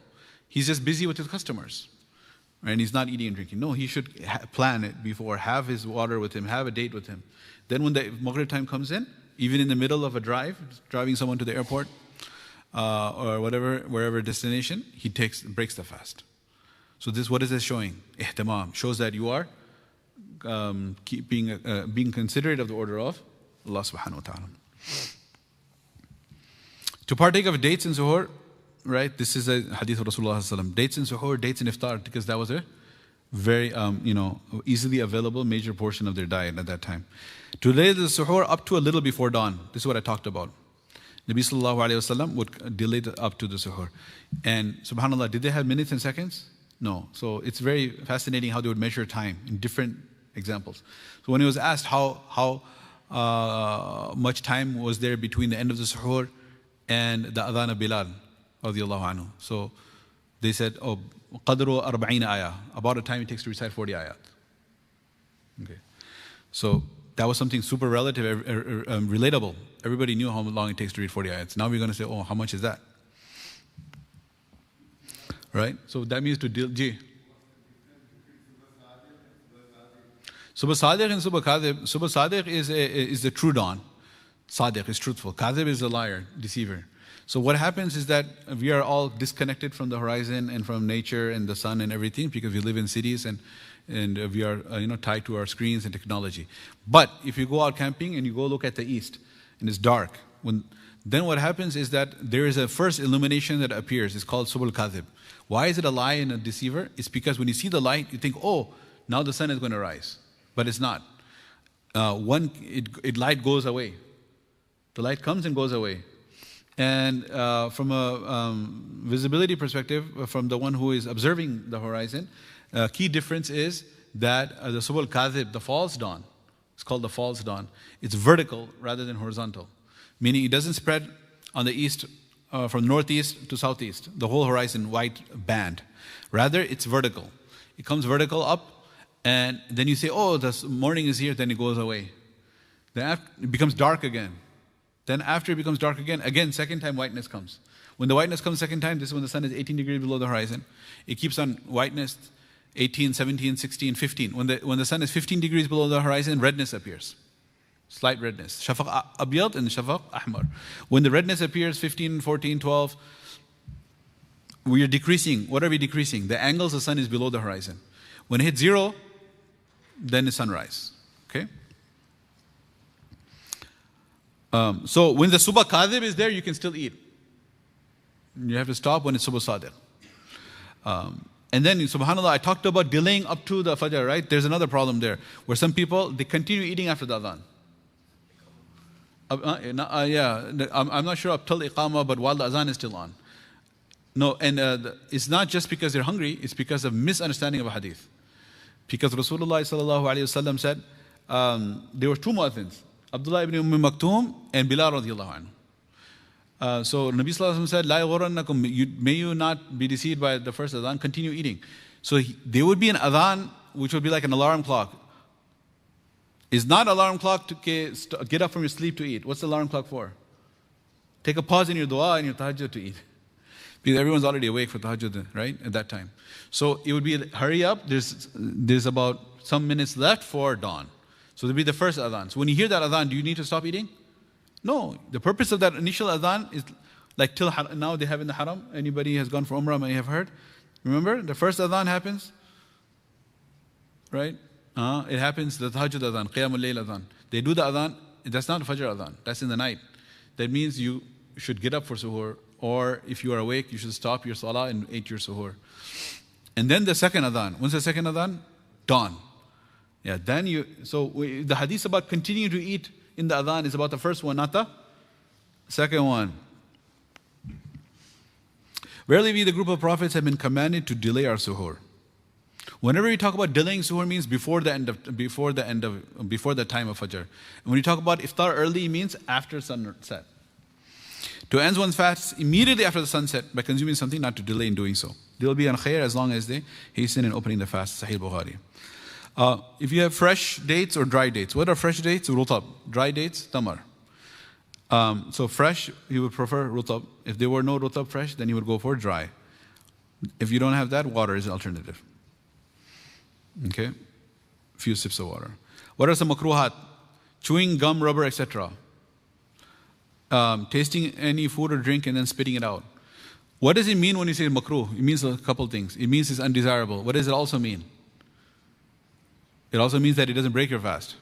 Speaker 1: He's just busy with his customers. And he's not eating and drinking. No, he should plan it before, have his water with him, have a date with him. Then when the Maghrib time comes in, even in the middle of a drive, driving someone to the airport or wherever destination, he breaks the fast. So what is this showing? Ihtimam, shows that you are being considerate of the order of Allah subhanahu wa ta'ala. To partake of dates in suhoor, right? This is a hadith of Rasulullah sallallahu alaihi wasallam. Dates in suhoor, dates in iftar, because that was a very easily available major portion of their diet at that time. To delay the suhoor up to a little before dawn. This is what I talked about. Nabi sallallahu alaihi wasallam would delay up to the suhoor. And subhanallah, did they have minutes and seconds? No. So it's very fascinating how they would measure time in different examples. So when he was asked how much time was there between the end of the suhoor and the adhan of Bilal radiallahu anhu. So They said, oh, qadru 40 ayah, about the time it takes to recite 40 ayat. Okay. So that was something super relative, relatable. Everybody knew how long it takes to read 40 ayats. Now we're going to say, oh, how much is that? Right? So that means to deal, Subh Sadiq and Subh Kadhib. Subh Sadiq is the true dawn. Sadiq is truthful. Kadhib is a liar, deceiver. So what happens is that we are all disconnected from the horizon and from nature and the sun and everything because we live in cities and we are tied to our screens and technology. But if you go out camping and you go look at the east and it's dark, then what happens is that there is a first illumination that appears. It's called Subh Kadhib. Why is it a lie and a deceiver? It's because when you see the light, you think, oh, now the sun is going to rise. But it's not. Light goes away. The light comes and goes away. And from a visibility perspective, from the one who is observing the horizon, key difference is that the Subh Kadhib, the false dawn, it's called the false dawn. It's vertical rather than horizontal. Meaning it doesn't spread on the east, from northeast to southeast, the whole horizon, white band. Rather, it's vertical. It comes vertical up, and then you say, oh, the morning is here, then it goes away. Then it becomes dark again. Then after it becomes dark again, second time whiteness comes. When the whiteness comes second time, this is when the sun is 18 degrees below the horizon. It keeps on whiteness, 18, 17, 16, 15. When the sun is 15 degrees below the horizon, redness appears. Slight redness. Shafaq Abyad and Shafaq Ahmar. When the redness appears, 15, 14, 12, we are decreasing. What are we decreasing? The angles the sun is below the horizon. When it hits 0, then it's sunrise. Okay? So when the Subh Kadhib is there, you can still eat. You have to stop when it's Subh Sadiq. And then, subhanAllah, I talked about delaying up to the Fajr, right? There's another problem there, where some people, they continue eating after the Adhan. I'm not sure up till Iqamah, but while the Adhan is still on. No, and it's not just because they're hungry, it's because of misunderstanding of a hadith. Because Rasulullah ﷺ said, there were two mu'adhins, Abdullah ibn Maktoum and Bilal radiallahu anhu. So Nabi Sallallahu Alaihi Wasallam said, La yughrannakum, may you not be deceived by the first adhan, continue eating. So there would be an adhan which would be like an alarm clock. It's not alarm clock to get up from your sleep to eat. What's the alarm clock for? Take a pause in your dua and your tahajjud to eat. Because everyone's already awake for tahajjud, right, at that time. So it would be, hurry up, there's about some minutes left for dawn. So it'll be the first adhan. So when you hear that adhan, do you need to stop eating? No. The purpose of that initial adhan is like till now they have in the haram. Anybody has gone for Umrah may have heard. Remember, the first adhan happens, right? It happens, the tahajjud adhan, qiyamul layl adhan. They do the adhan, that's not Fajr adhan, that's in the night. That means you should get up for suhoor, or if you are awake, you should stop your salah and eat your suhoor. And then the second adhan. When's the second adhan? Dawn. Yeah, then the hadith about continuing to eat in the adhan is about the first one, not the second one. Verily we, the group of prophets, have been commanded to delay our suhoor. Whenever we talk about delaying suhoor, means before the time of Fajr. And when we talk about iftar early, it means after sunset. To end one's fast immediately after the sunset by consuming something, not to delay in doing so. They will be on khair as long as they hasten in opening the fast. Sahih Bukhari. If you have fresh dates or dry dates, what are fresh dates? Rutab. Dry dates, tamar. So fresh, he would prefer rutab. If there were no rutab fresh, then he would go for dry. If you don't have that, water is an alternative. Okay? Few sips of water. What are some makruhat? Chewing gum, rubber, etc. Tasting any food or drink and then spitting it out. What does it mean when you say makruh? It means a couple things. It means it's undesirable. What does it also mean? It also means that it doesn't break your fast.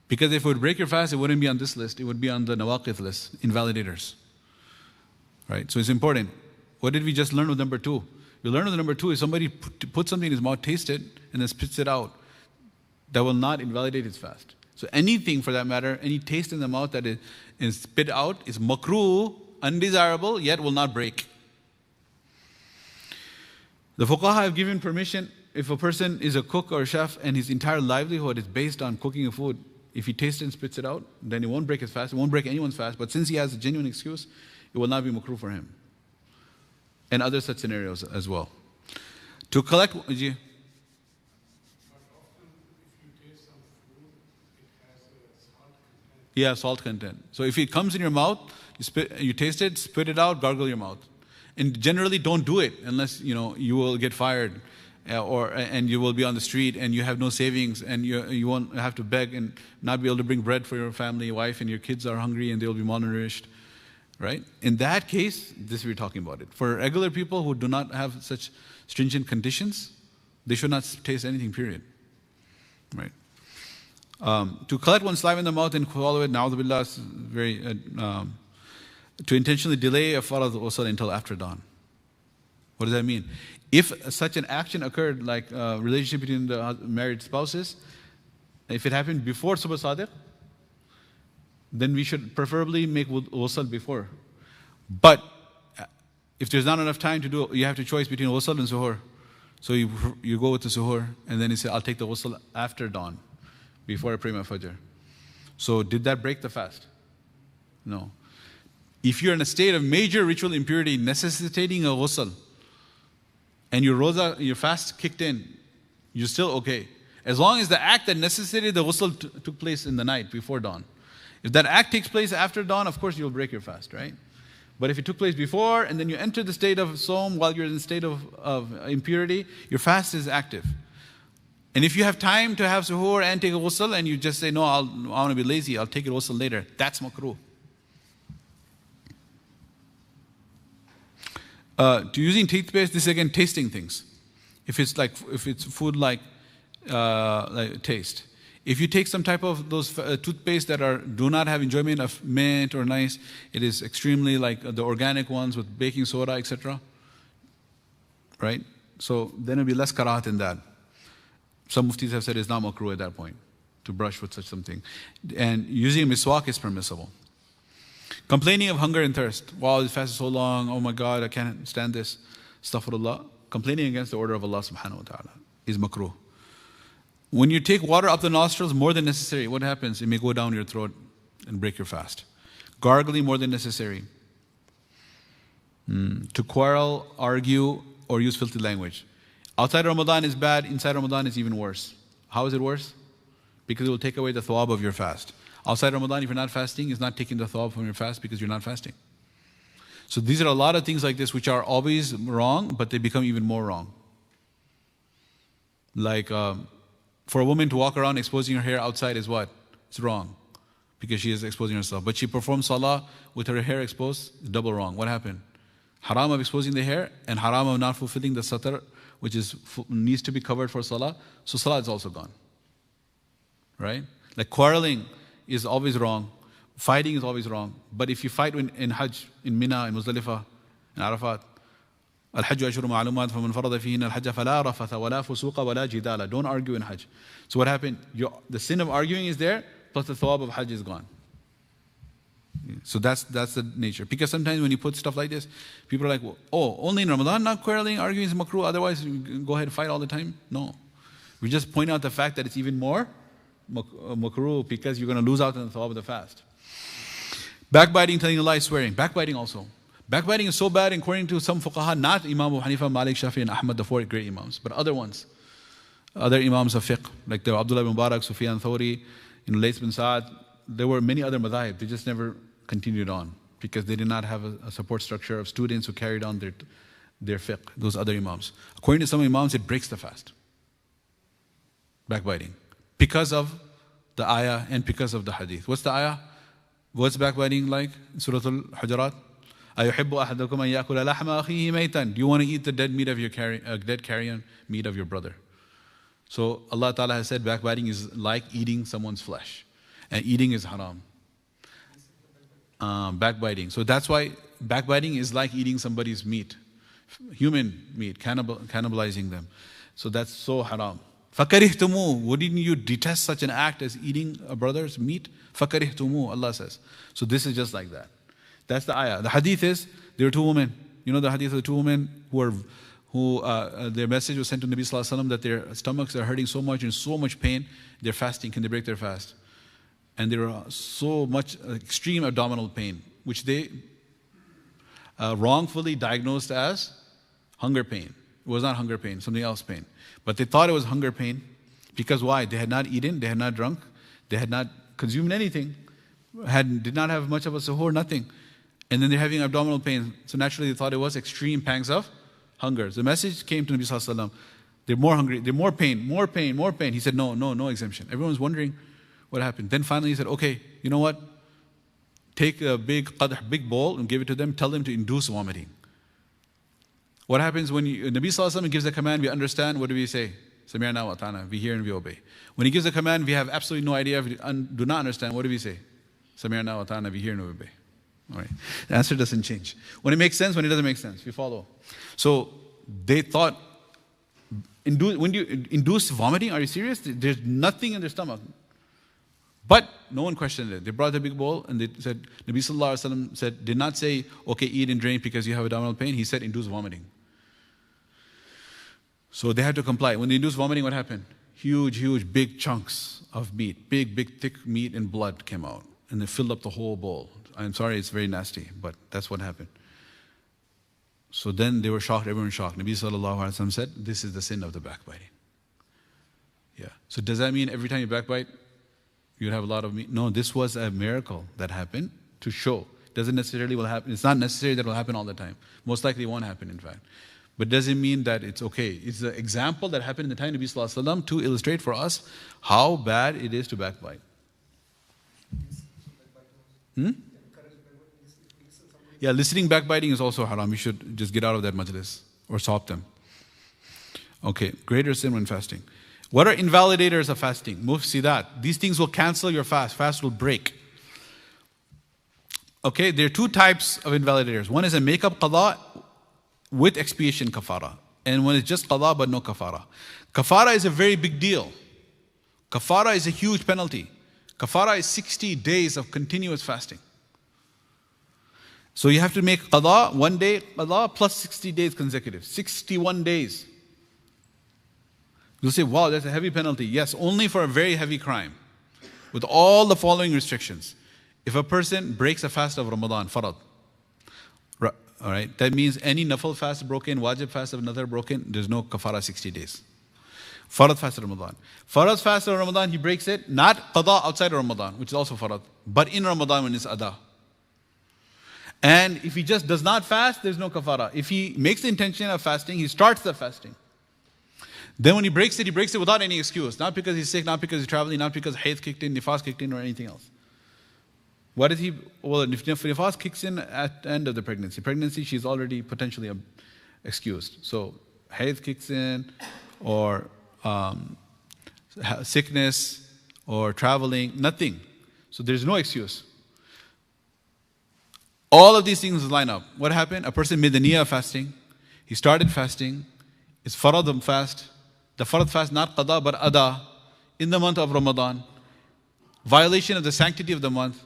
Speaker 1: Because if it would break your fast, it wouldn't be on this list. It would be on the nawaqith list, invalidators. Right? So it's important. What did we just learn with number 2? We learned with number 2 is somebody put something in his mouth, taste it, and then spits it out. That will not invalidate his fast. So anything for that matter, any taste in the mouth that is spit out is makruh, undesirable, yet will not break. The fuqaha have given permission. If a person is a cook or a chef and his entire livelihood is based on cooking a food, if he tastes it and spits it out, then it won't break his fast, it won't break anyone's fast. But since he has a genuine excuse, it will not be makruh for him. and other such scenarios as well. To collect, yeah, salt content. So if it comes in your mouth, you taste it, spit it out, gargle your mouth. And generally don't do it unless you will get fired, and you will be on the street and you have no savings, and you won't have to beg and not be able to bring bread for your family, wife, and your kids are hungry and they will be malnourished. Right? In that case, this we're talking about it. For regular people who do not have such stringent conditions, they should not taste anything, period. Right? To collect one's saliva in the mouth and swallow it, na'udhu billah, is very, to intentionally delay a farad ghusl until after dawn. What does that mean? If such an action occurred, like a relationship between the married spouses, if it happened before Subh Sadiq, then we should preferably make ghusl before. But if there's not enough time to do it, you have to choice between ghusl and suhoor. So you go with the suhoor, and then you say, I'll take the ghusl after dawn, before I pray my fajr. So did that break the fast? No. If you're in a state of major ritual impurity necessitating a ghusl, and your fast kicked in, you're still okay. As long as the act that necessitated the ghusl took place in the night before dawn. If that act takes place after dawn, of course you'll break your fast, right? But if it took place before, and then you enter the state of sawm while you're in the state of impurity, your fast is active. And if you have time to have suhoor and take a ghusl, and you just say, no, I want to be lazy, I'll take a ghusl later, that's makruh. To using toothpaste, this is again tasting things. If it's food like taste. If you take some type of those toothpaste that do not have enjoyment of mint or nice, it is extremely like the organic ones with baking soda, etc. Right? So then it'll be less karahat in that. Some muftis have said it's not makruh at that point to brush with such something. And using a miswak is permissible. Complaining of hunger and thirst. Wow, this fast is so long. Oh my God, I can't stand this. Astaghfirullah. Complaining against the order of Allah subhanahu wa ta'ala is makruh. When you take water up the nostrils more than necessary, what happens? It may go down your throat and break your fast. Gargling more than necessary. To quarrel, argue, or use filthy language. Outside Ramadan is bad, inside Ramadan is even worse. How is it worse? Because it will take away the thawab of your fast. Outside Ramadan, if you're not fasting, it's not taking the thawab from your fast because you're not fasting. So these are a lot of things like this which are always wrong, but they become even more wrong. Like for a woman to walk around exposing her hair outside is what? It's wrong because she is exposing herself. But she performs salah with her hair exposed, it's double wrong. What happened? Haram of exposing the hair and haram of not fulfilling the satar, which needs to be covered for salah. So salah is also gone. Right? Like quarreling is always wrong. Fighting is always wrong. But if you fight in Hajj, in Mina, in Muzdalifah, in Arafat, الحج أشهر معلومات فمن فرض فيهن الحج فلا رفث ولا فسوق ولا جدال. Don't argue in Hajj. So what happened? The sin of arguing is there, plus the thawab of Hajj is gone. So that's the nature. Because sometimes when you put stuff like this, people are like, oh, only in Ramadan, not quarreling, arguing is makruh, otherwise you go ahead and fight all the time. No. We just point out the fact that it's even more makruh because you're going to lose out on the thawab of the fast. Backbiting, telling a lie, swearing. Backbiting also. Backbiting is so bad according to some fuqaha, not Imam Abu Hanifa, Malik, Shafi and Ahmed, the four great imams, but other ones. Other imams of fiqh, like the Abdullah ibn Mubarak, Sufyan Thawri, Layth bin Sa'ad. There were many other madhahib. They just never continued on because they did not have a support structure of students who carried on their fiqh, those other imams. According to some imams, it breaks the fast. Backbiting. Because of the ayah and because of the hadith. What's the ayah? What's backbiting like? Surah Al-Hujurat. أَيُحِبُّ أَحَدُكُمْ أَن يَأْكُلَ لَحْمَ أَخِيهِ مَيْتًا. Do you want to eat the dead meat of your dead carrion meat of your brother? So Allah Ta'ala has said backbiting is like eating someone's flesh. And eating is haram. Backbiting. So that's why backbiting is like eating somebody's meat. Human meat, cannibalizing them. So that's so haram. فَكَرِهْتُمُوهُ. Wouldn't you detest such an act as eating a brother's meat? فَكَرِهْتُمُوهُ, Allah says. So this is just like that. That's the ayah. The hadith is, there were two women. You know the hadith of the two women who their message was sent to Nabi Sallallahu Alaihi Wasallam that their stomachs are hurting so much and so much pain, they're fasting. Can they break their fast? And there were so much extreme abdominal pain, which they wrongfully diagnosed as hunger pain. It was not hunger pain, something else pain. But they thought it was hunger pain because why? They had not eaten, they had not drunk, they had not consumed anything, did not have much of a suhoor, nothing. And then they're having abdominal pain. So naturally they thought it was extreme pangs of hunger. So the message came to Nabi Sallallahu Alaihi Wasallam. They're more hungry, they're more pain, more pain, more pain. He said, no exemption. Everyone's wondering what happened. Then finally he said, okay, you know what? Take a big bowl and give it to them. Tell them to induce vomiting. What happens when Nabi Sallallahu Alaihi Wasallam gives a command, we understand, what do we say? Sami'na wa ata'na, we hear and we obey. When he gives a command, we have absolutely no idea, we do not understand, what do we say? Sami'na wa ata'na, we hear and we obey. All right. The answer doesn't change. When it makes sense, when it doesn't make sense, we follow. So they thought, when you induce vomiting, are you serious? There's nothing in their stomach. But no one questioned it. They brought the big bowl and they said, Nabi Sallallahu Alaihi Wasallam said, did not say, okay, eat and drink because you have abdominal pain. He said, induce vomiting. So they had to comply. When they induced vomiting, what happened? Huge, big chunks of meat, big, thick meat and blood came out. And they filled up the whole bowl. I'm sorry, it's very nasty, but that's what happened. So then they were shocked, everyone was shocked. Nabi Sallallahu Alaihi Wasallam said, this is the sin of the backbiting. Yeah. So does that mean every time you backbite, you'd have a lot of meat? No, this was a miracle that happened to show. Doesn't necessarily will happen. It's not necessary that it will happen all the time. Most likely it won't happen, in fact. But does it mean that it's okay? It's the example that happened in the time of Nabi Sallallahu Alaihi Wasallam to illustrate for us how bad it is to backbite. Yeah, listening backbiting is also haram. You should just get out of that majlis or stop them. Okay, greater sin when fasting. What are invalidators of fasting? Mufsidat. These things will cancel your fast. Fast will break. Okay, there are two types of invalidators. One is a make-up qada with expiation kafara. And one is just qada but no kafara. Kafara is a very big deal. Kafara is a huge penalty. Kafara is 60 days of continuous fasting. So you have to make qada, 1 day qada plus 60 days consecutive. 61 days. You'll say, wow, that's a heavy penalty. Yes, only for a very heavy crime. With all the following restrictions. If a person breaks a fast of Ramadan, farad, all right, that means any nafal fast broken, wajib fast of another broken, there's no kafara 60 days. Farad fast of Ramadan. Farad fast of Ramadan, he breaks it, not qada outside of Ramadan, which is also farad, but in Ramadan when it's ada. And if he just does not fast, there's no kafara. If he makes the intention of fasting, he starts the fasting. Then when he breaks it without any excuse. Not because he's sick, not because he's traveling, not because hayd kicked in, nifas kicked in, or anything else. What is he? Well, if nifas kicks in at the end of the pregnancy, she's already potentially excused. So hayd kicks in, or sickness, or traveling, nothing. So there's no excuse. All of these things line up. What happened? A person made the niyyah of fasting. He started fasting. It's farad fast. The farad fast, not qada but ada, in the month of Ramadan. Violation of the sanctity of the month.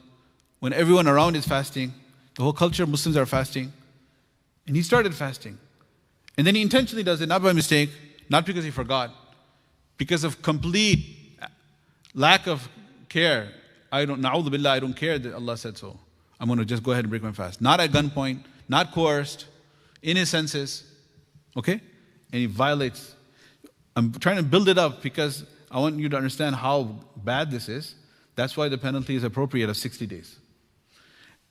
Speaker 1: When everyone around is fasting, the whole culture of Muslims are fasting. And he started fasting. And then he intentionally does it, not by mistake, not because he forgot, because of complete lack of care. Na'udhu billah, I don't care that Allah said so. I'm going to just go ahead and break my fast. Not at gunpoint, not coerced, in his senses. Okay? And he violates. I'm trying to build it up because I want you to understand how bad this is. That's why the penalty is appropriate of 60 days.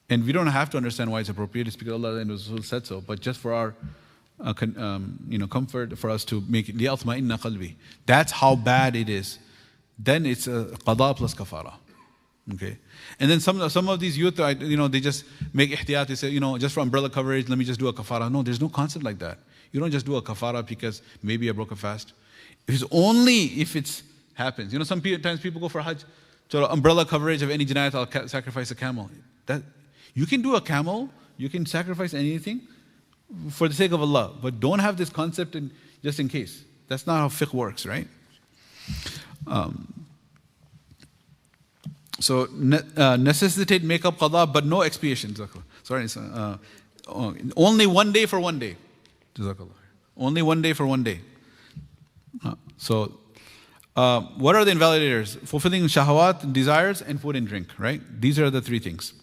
Speaker 1: And we don't have to understand why it's appropriate. It's because Allah and Rasul said so. But just for our comfort, for us to make it لِيَطْمَئِنَّ قَلْبِي. That's how bad it is. Then it's a qada plus kafara. Okay, and then some of these youth, they just make ihtiyat. They say, just for umbrella coverage, let me just do a kafara. No, there's no concept like that. You don't just do a kafara because maybe I broke a fast. It's only if it happens. Sometimes people go for Hajj, so umbrella coverage of any janayat, I'll sacrifice a camel. That you can do a camel, you can sacrifice anything for the sake of Allah, but don't have this concept just in case. That's not how fiqh works, right? So necessitate make-up qada, but no expiation. Sorry, only 1 day for 1 day. Only 1 day for 1 day. What are the invalidators? Fulfilling shahawat, desires, and food and drink, right? These are the three things.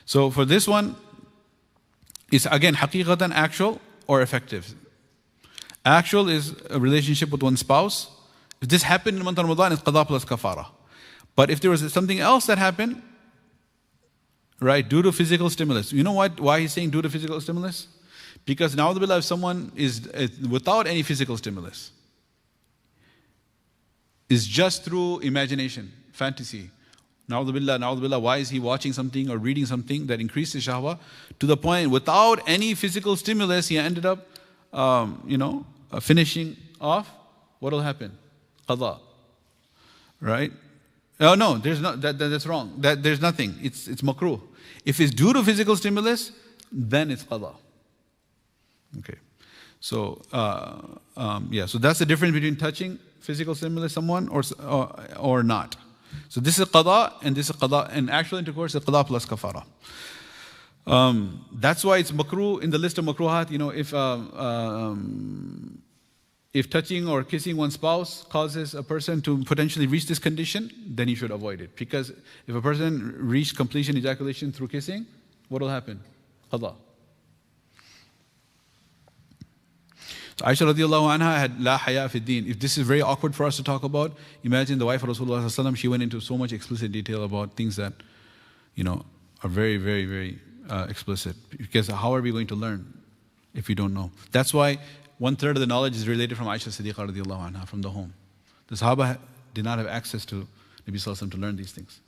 Speaker 1: So for this one, it's again haqiqatan actual or effective. Actual is a relationship with one spouse. If this happened in the month of Ramadan, it's qada plus kafara. But if there was something else that happened, right, due to physical stimulus. You know why he's saying due to physical stimulus? Because na'udhu if someone is without any physical stimulus, is just through imagination, fantasy. Na'udhu why is he watching something or reading something that increases shahwa to the point without any physical stimulus, he ended up, finishing off, what will happen? Qada. Right? Oh no, there's no, that's wrong. There's nothing. It's makruh. If it's due to physical stimulus, then it's qada. Okay. So, so that's the difference between touching physical stimulus someone or not. So this is qada and this is qada, and actual intercourse is qada plus kafara. That's why it's makruh in the list of makruhat. If touching or kissing one's spouse causes a person to potentially reach this condition, then he should avoid it. Because if a person reached completion ejaculation through kissing, what will happen? Qada. So Aisha radiallahu anha had la haya fi din. If this is very awkward for us to talk about, imagine the wife of Rasulullah sallallahu alaihi wasallam, she went into so much explicit detail about things that, are very, very, very explicit. Because how are we going to learn if we don't know? That's why 1/3 of the knowledge is related from Aisha Siddiqa radiallahu anha, from the home. The Sahaba did not have access to Nabi sallallahu alaihi wasallam to learn these things.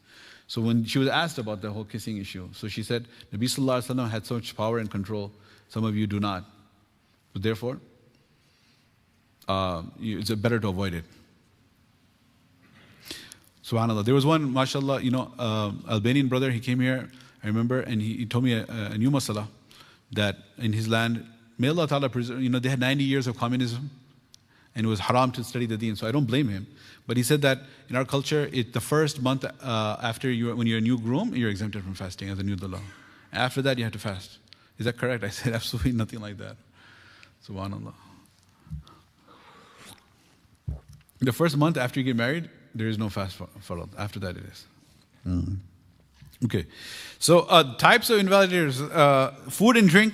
Speaker 1: So when she was asked about the whole kissing issue, so she said, Nabi sallallahu alaihi wasallam had so much power and control, some of you do not. But therefore, it's better to avoid it. SubhanAllah. There was one, mashallah, Albanian brother, he came here, I remember, and he told me a new masala, that in his land, may Allah Ta'ala preserve, they had 90 years of communism, and it was haram to study the deen, so I don't blame him. But he said that in our culture, the first month after when you're a new groom, you're exempted from fasting as a new dullah. After that, you have to fast. Is that correct? I said, absolutely nothing like that. SubhanAllah. The first month after you get married, there is no fast followed. After that, it is. Okay. So, types of invalidators, food and drink.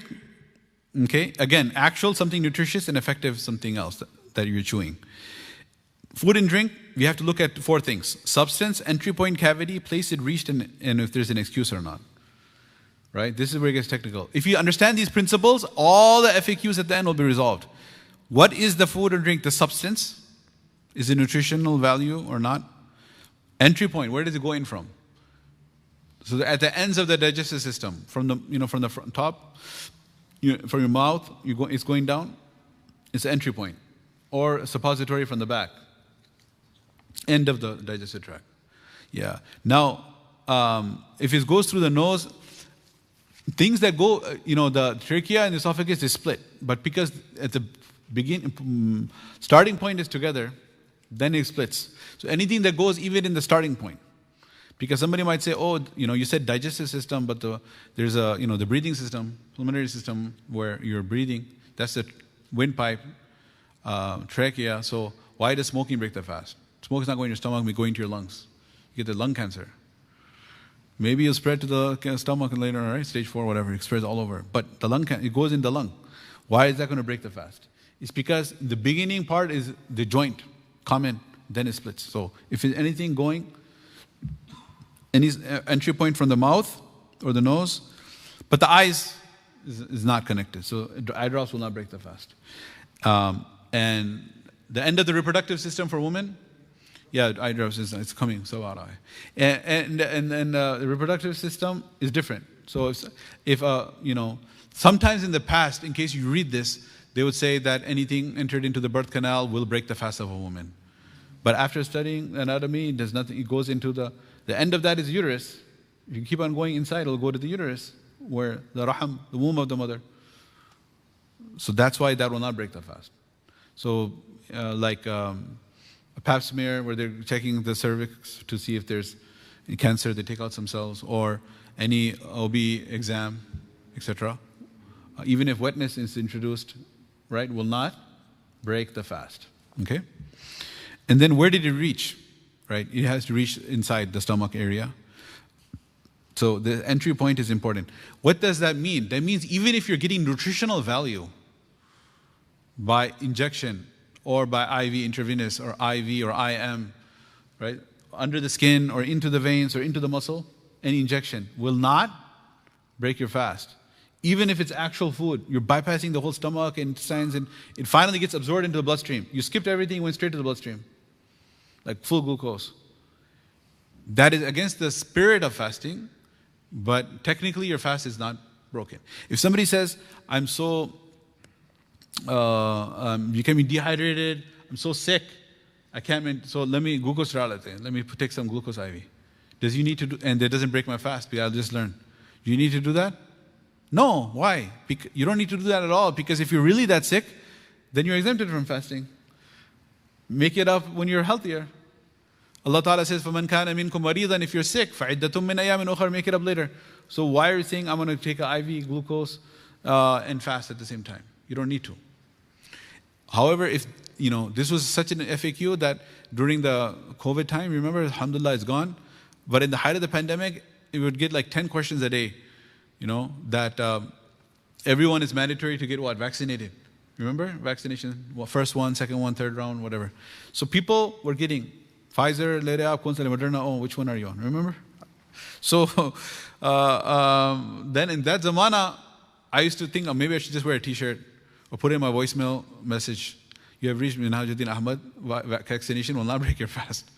Speaker 1: Okay. Again, actual, something nutritious, and effective, something else that you're chewing. Food and drink, we have to look at 4 things. Substance, entry point, cavity, place it reached, and if there's an excuse or not. Right? This is where it gets technical. If you understand these principles, all the FAQs at the end will be resolved. What is the food or drink? The substance. Is it nutritional value or not? Entry point, where does it go in from? So at the ends of the digestive system, from the front, top, from your mouth, it's going down. It's the entry point, or a suppository from the back, end of the digestive tract. Yeah. Now, if it goes through the nose, things that go, the trachea and the esophagus is split, but because at the starting point is together, then it splits. So anything that goes even in the starting point. Because somebody might say, you said digestive system, but there's the breathing system, pulmonary system where you're breathing. That's the windpipe, trachea. So why does smoking break the fast? Smoke is not going to your stomach, it's going to your lungs. You get the lung cancer. Maybe it'll spread to the stomach and later, right? Stage 4, whatever, it spreads all over. But the lung it goes in the lung. Why is that going to break the fast? It's because the beginning part is the joint. Come then it splits. So if there's anything going, any entry point from the mouth or the nose, but the eyes is not connected. So eye drops will not break the fast. And the end of the reproductive system for women, eye drops it's coming. So and the reproductive system is different. So if sometimes in the past, in case you read this, they would say that anything entered into the birth canal will break the fast of a woman. But after studying anatomy, there's nothing. It goes into the end of that is uterus. If you keep on going inside, it'll go to the uterus, where the raham, the womb of the mother. So that's why that will not break the fast. So like a pap smear, where they're checking the cervix to see if there's cancer, they take out some cells, or any OB exam, etc. Even if wetness is introduced, right, will not break the fast. Okay? And then where did it reach? Right? It has to reach inside the stomach area. So the entry point is important. What does that mean? That means even if you're getting nutritional value, by injection or by IV intravenous or IV or IM, right? Under the skin or into the veins or into the muscle, any injection will not break your fast. Even if it's actual food, you're bypassing the whole stomach and intestines and it finally gets absorbed into the bloodstream. You skipped everything, went straight to the bloodstream. Like full glucose. That is against the spirit of fasting, but technically your fast is not broken. If somebody says, I'm so, you can be dehydrated, I'm so sick, I can't, so let me, glucose reality, let me take some glucose IV. Does you need to do, and that doesn't break my fast, because I'll just learn. Do you need to do that? No, why? Because you don't need to do that at all, because if you're really that sick, then you're exempted from fasting. Make it up when you're healthier. Allah Ta'ala says, فَمَنْ كَانَ مِنْكُمْ مَرِيضًا, if you're sick, فَعِدَّةٌ مِّنْ أَيَّامٍ أُخَرَ, make it up later. So why are you saying I'm going to take an IV glucose and fast at the same time? You don't need to. However, if, this was such an FAQ that during the COVID time, remember, alhamdulillah, it's gone. But in the height of the pandemic, it would get like 10 questions a day, that everyone is mandatory to get what? Vaccinated. Remember? Vaccination, first one, second one, third round, whatever. So people were getting Pfizer, Moderna, which one are you on? Remember? So then in that zamana, I used to think, maybe I should just wear a t-shirt or put in my voicemail message. You have reached Minhajuddin Ahmed, vaccination will not break your fast.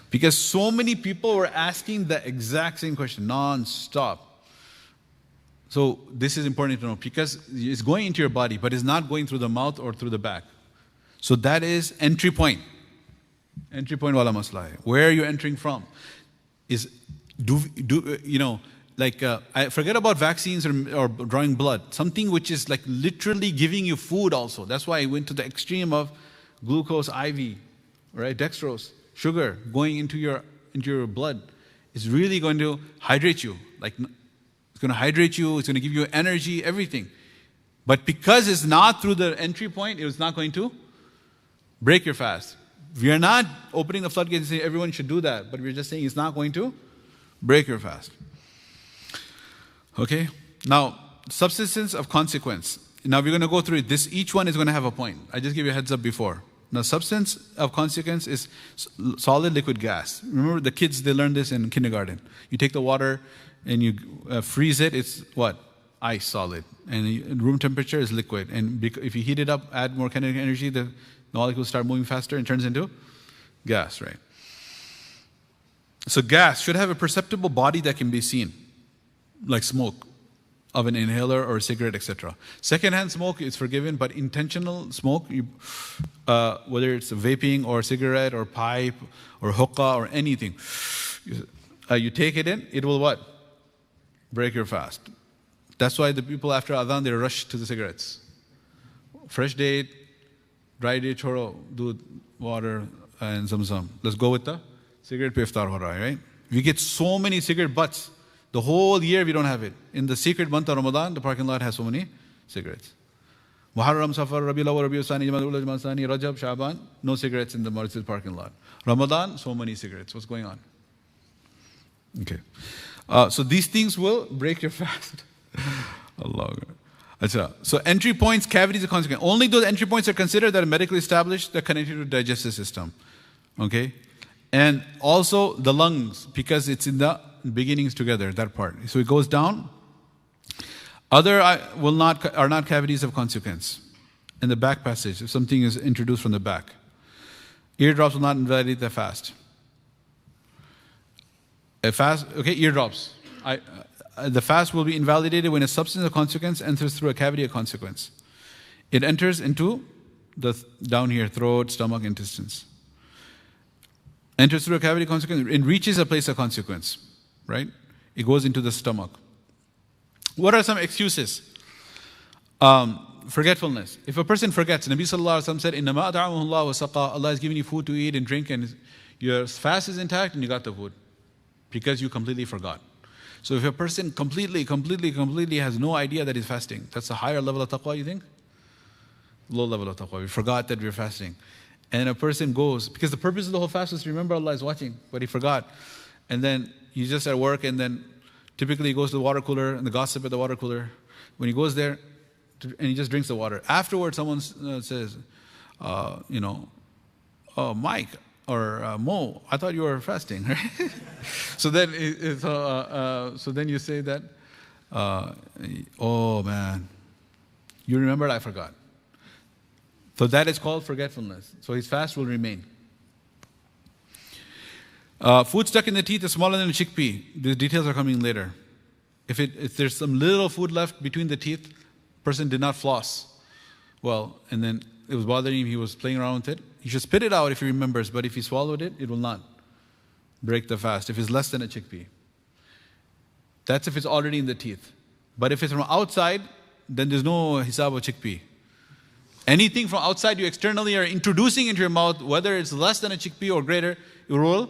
Speaker 1: Because so many people were asking the exact same question, non-stop. So this is important to know, because it's going into your body, but it's not going through the mouth or through the back. So that is entry point. Entry point wala masla hai. Where are you entering from? Is I forget about vaccines or drawing blood. Something which is like literally giving you food also. That's why I went to the extreme of glucose IV, right? Dextrose, sugar going into your blood is really going to hydrate you. Like it's going to hydrate you. It's going to give you energy, everything. But because it's not through the entry point, it's not going to break your fast. We are not opening the floodgates and saying everyone should do that, but we're just saying it's not going to break your fast. Okay? Now, subsistence of consequence. Now we're going to go through it. Each one is going to have a point. I just gave you a heads up before. Now, substance of consequence is solid, liquid, gas. Remember the kids, they learned this in kindergarten. You take the water and you freeze it, it's what? Ice, solid. And room temperature is liquid. And if you heat it up, add more kinetic energy, the molecules start moving faster and turns into gas, right? So gas should have a perceptible body that can be seen, like smoke of an inhaler or a cigarette, etc. Secondhand smoke is forgiven, but intentional smoke, whether it's vaping or cigarette or pipe or hookah or anything, you take it in, it will what? Break your fast. That's why the people after adhan, they rush to the cigarettes. Fresh date, dry day, choro, doodh, water, and zamzam. Let's go with the cigarette pe iftar ho raha hai, right? We get so many cigarette butts. The whole year we don't have it. In the secret month of Ramadan, the parking lot has so many cigarettes. Muharram, Safar, Rabiul Awwal, Rabiul Thani, Jamadul Ula, Jamadul Thani, Rajab, Shaban, no cigarettes in the masjid parking lot. Ramadan, so many cigarettes. What's going on? Okay. So these things will break your fast. Allah. So entry points, cavities are consequent. Only those entry points are considered that are medically established, that connected to the digestive system. Okay? And also the lungs, because it's in the beginnings together, that part. So it goes down. Other are not cavities of consequence. In the back passage, if something is introduced from the back. Eardrops will not invalidate the fast. Eardrops. The fast will be invalidated when a substance of consequence enters through a cavity of consequence. It enters into down here, throat, stomach, intestines. Enters through a cavity of consequence. It reaches a place of consequence, right? It goes into the stomach. What are some excuses? Forgetfulness. If a person forgets, Nabi Sallallahu Alaihi Wasallam said, "Innama at'amahu Allah wa saqa." Allah is giving you food to eat and drink, and your fast is intact, and you got the food because you completely forgot. So if a person completely has no idea that he's fasting, that's a higher level of taqwa, you think? Low level of taqwa. We forgot that we're fasting. And a person goes, because the purpose of the whole fast is to remember Allah is watching, but he forgot. And then he's just at work, and then typically he goes to the water cooler and the gossip at the water cooler. When he goes there, and he just drinks the water. Afterwards, someone says, oh, Mike or Mo, I thought you were fasting, right? So then you say that, oh man, you remembered, I forgot. So that is called forgetfulness. So his fast will remain. Food stuck in the teeth is smaller than a chickpea. The details are coming later. If there's some little food left between the teeth, person did not floss well, and then it was bothering him, he was playing around with it, he should spit it out if he remembers, but if he swallowed it, it will not break the fast if it's less than a chickpea. That's if it's already in the teeth. But if it's from outside, then there's no hisab of chickpea. Anything from outside you externally are introducing into your mouth, whether it's less than a chickpea or greater, it will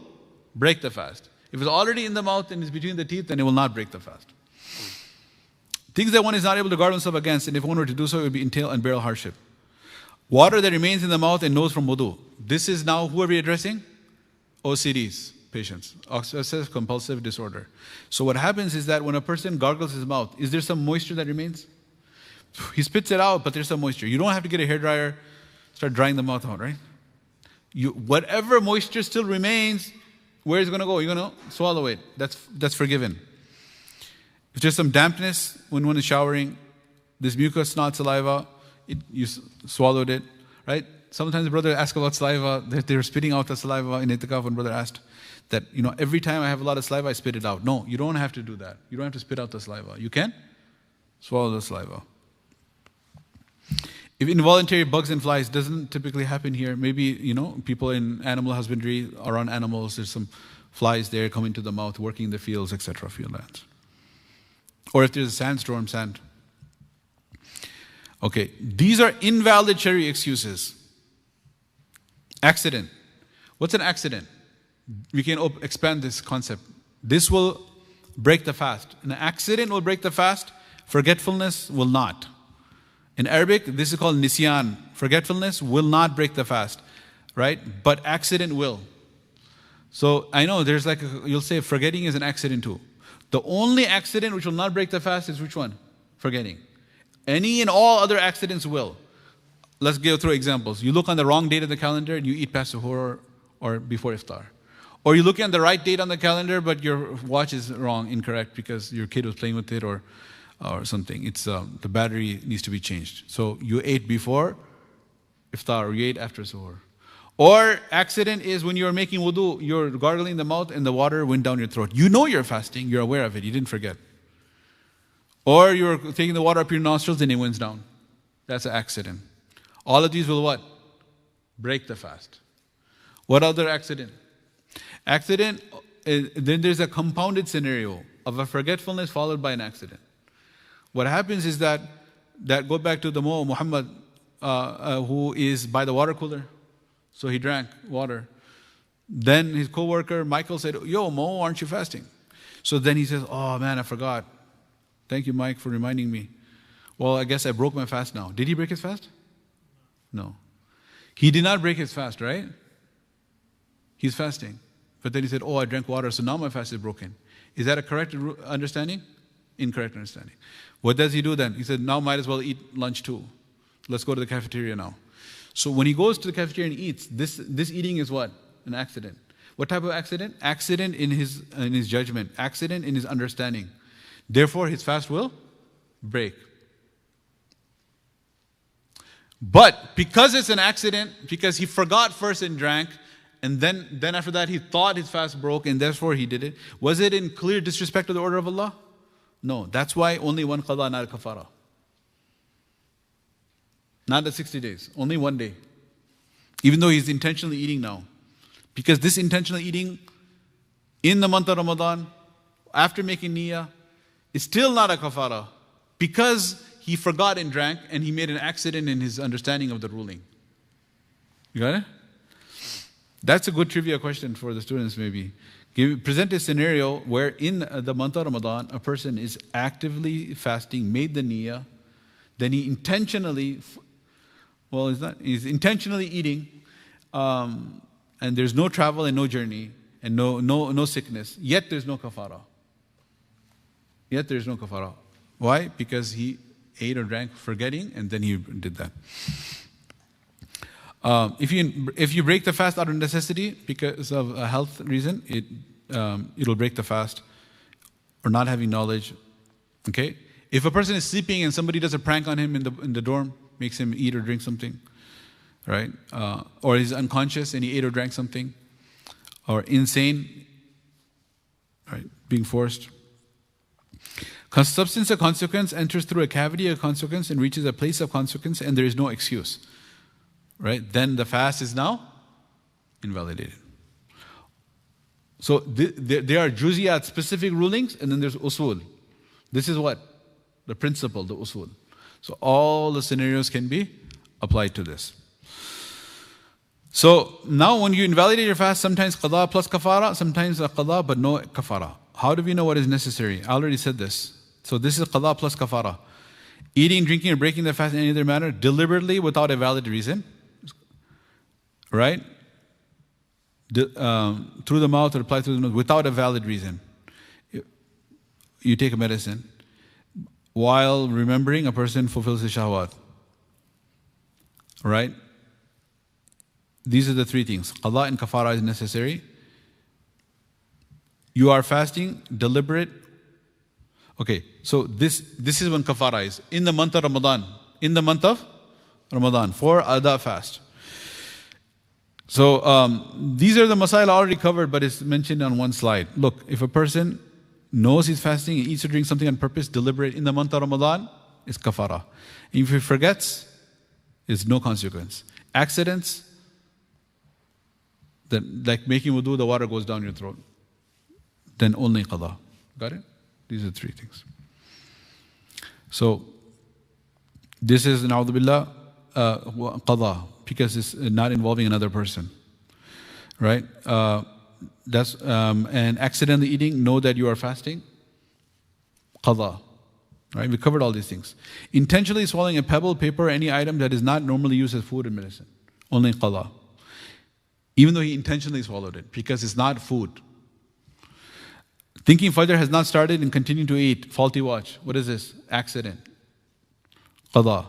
Speaker 1: break the fast. If it's already in the mouth and it's between the teeth, then it will not break the fast. Things that one is not able to guard oneself against, and if one were to do so, it would be entail unbearable hardship. Water that remains in the mouth and nose from wudu. This is now, who are we addressing? OCDs, patients, obsessive compulsive disorder. So what happens is that when a person gargles his mouth, is there some moisture that remains? He spits it out, but there's some moisture. You don't have to get a hairdryer, start drying the mouth out, right? Whatever moisture still remains, where is it going to go? You're going to swallow it. That's forgiven. If there's some dampness when one is showering, this mucus, not saliva, you swallowed it, right? Sometimes the brother asks about saliva, they're spitting out the saliva in itikaf. One brother asked that, every time I have a lot of saliva, I spit it out. No, you don't have to do that. You don't have to spit out the saliva. You can swallow the saliva. If involuntary bugs and flies doesn't typically happen here, maybe, people in animal husbandry, around animals, there's some flies there coming to the mouth, working the fields, etc., field lands. Or if there's a sandstorm, sand. Okay, these are invalid Sharia excuses. Accident. What's an accident? We can expand this concept. This will break the fast. An accident will break the fast. Forgetfulness will not. In Arabic, this is called nisyan. Forgetfulness will not break the fast, right? But accident will. So I know there's you'll say forgetting is an accident too. The only accident which will not break the fast is which one? Forgetting. Any and all other accidents will. Let's go through examples. You look on the wrong date of the calendar and you eat past suhoor or before iftar. Or you look at the right date on the calendar but your watch is wrong, incorrect, because your kid was playing with it or something. It's the battery needs to be changed. So you ate before iftar or you ate after suhoor. Or accident is when you're making wudu, you're gargling the mouth and the water went down your throat. You know you're fasting, you're aware of it, you didn't forget. Or you're taking the water up your nostrils and it went down. That's an accident. All of these will what? Break the fast. What other accident? Accident, then there's a compounded scenario of a forgetfulness followed by an accident. What happens is that go back to the Muhammad who is by the water cooler. So he drank water. Then his co-worker Michael said, "Yo, Mo, aren't you fasting?" So then he says, "Oh man, I forgot. Thank you, Mike, for reminding me. Well, I guess I broke my fast now." Did he break his fast? No. He did not break his fast, right? He's fasting. But then he said, "Oh, I drank water, so now my fast is broken." Is that a correct understanding? Incorrect understanding. What does he do then? He said, "Now might as well eat lunch too. Let's go to the cafeteria now." So when he goes to the cafeteria and eats, this eating is what? An accident. What type of accident? Accident in his judgment. Accident in his understanding. Therefore, his fast will break. But because it's an accident, because he forgot first and drank, and then after that he thought his fast broke and therefore he did it, was it in clear disrespect to the order of Allah? No. That's why only one qada, not a kafara. Not the 60 days, only one day. Even though he's intentionally eating now. Because this intentional eating in the month of Ramadan, after making niyyah, is still not a kafara. Because he forgot and drank and he made an accident in his understanding of the ruling. You got it? That's a good trivia question for the students maybe. Present a scenario where in the month of Ramadan, a person is actively fasting, made the niyyah, then he intentionally, he's intentionally eating, and there's no travel and no journey, and no sickness, yet there's no kafara. Yet there's no kafara. Why? Because he ate or drank forgetting, and then he did that. If you break the fast out of necessity because of a health reason, it'll break the fast, or not having knowledge. Okay? If a person is sleeping and somebody does a prank on him in the dorm, makes him eat or drink something, right? Or he's unconscious and he ate or drank something, or insane, right? Being forced. Substance of consequence enters through a cavity of consequence and reaches a place of consequence, and there is no excuse, right? Then the fast is now invalidated. So there are juziyat, specific rulings, and then there's usul. This is what? The principle, the usul. So all the scenarios can be applied to this. So now when you invalidate your fast, sometimes qada plus kafara, sometimes a qada but no kafara. How do we know what is necessary? I already said this. So this is qada plus kafara. Eating, drinking, or breaking the fast in any other manner, deliberately without a valid reason. Right? Through the mouth or apply through the nose without a valid reason. You take a medicine. While remembering, a person fulfills his shahwat. Right? These are the three things. Qada and kafara is necessary. You are fasting, deliberate. Okay, so this is when kafara is. In the month of Ramadan. In the month of Ramadan. For ada fast. So these are the masail already covered, but it's mentioned on one slide. Look, if a person knows he's fasting, he eats or drinks something on purpose, deliberate, in the month of Ramadan, it's kafara. If he forgets, it's no consequence. Accidents, then like making wudu, the water goes down your throat. Then only qada. Got it? These are three things. So this is na'udhu billah qada, because it's not involving another person. Right? And accidentally eating, know that you are fasting. Qada. Right? We covered all these things. Intentionally swallowing a pebble, paper, or any item that is not normally used as food and medicine. Only qada. Even though he intentionally swallowed it, because it's not food. Thinking Fajr has not started and continuing to eat. Faulty watch. What is this? Accident. Qada.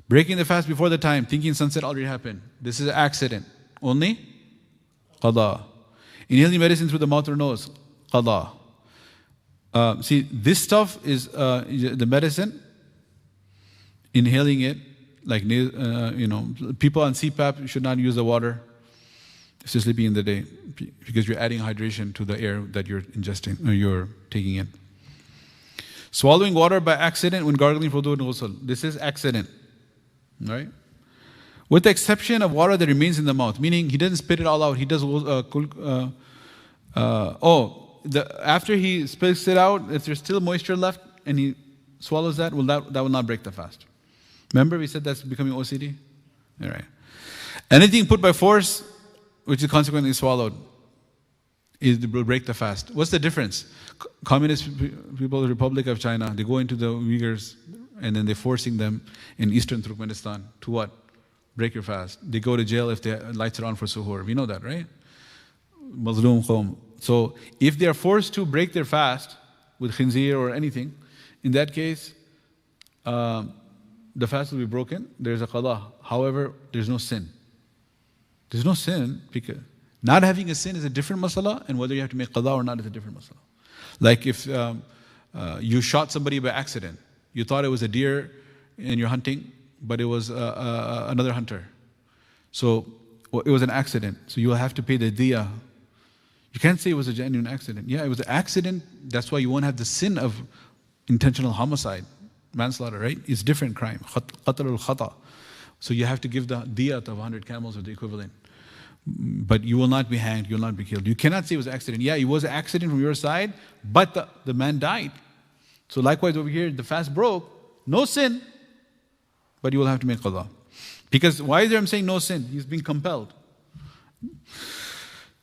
Speaker 1: Breaking the fast before the time, thinking sunset already happened. This is an accident. Only qada. Inhaling medicine through the mouth or nose. Qada. See, this stuff is the medicine. Inhaling it, like people on CPAP should not use the water if you're sleeping in the day, because you're adding hydration to the air that you're ingesting or you're taking in. Swallowing water by accident when gargling for wudu and ghusl. This is accident, right? With the exception of water that remains in the mouth, meaning he doesn't spit it all out. He does after he spits it out, if there's still moisture left and he swallows that, that will not break the fast. Remember we said that's becoming OCD? All right. Anything put by force, which is consequently swallowed, will break the fast. What's the difference? Communist people, the Republic of China, they go into the Uyghurs and then they're forcing them in eastern Turkmenistan to what? Break your fast. They go to jail if the lights are on for suhoor. We know that, right? Mazloom Qawm. So if they are forced to break their fast with khinzir or anything, in that case, the fast will be broken. There's a qada. However, there's no sin. There's no sin, because not having a sin is a different masala, and whether you have to make qada or not is a different masala. Like if you shot somebody by accident, you thought it was a deer and you're hunting, but it was another hunter. So it was an accident. So you'll have to pay the diya. You can't say it was a genuine accident. Yeah, it was an accident. That's why you won't have the sin of intentional homicide, manslaughter, right? It's a different crime. Qatl al-khata. So you have to give the diyat of 100 camels or the equivalent. But you will not be hanged, you will not be killed. You cannot say it was an accident. Yeah, it was an accident from your side, but the man died. So likewise over here, the fast broke. No sin, but you will have to make qada. Because why is there I'm saying no sin? He's being compelled.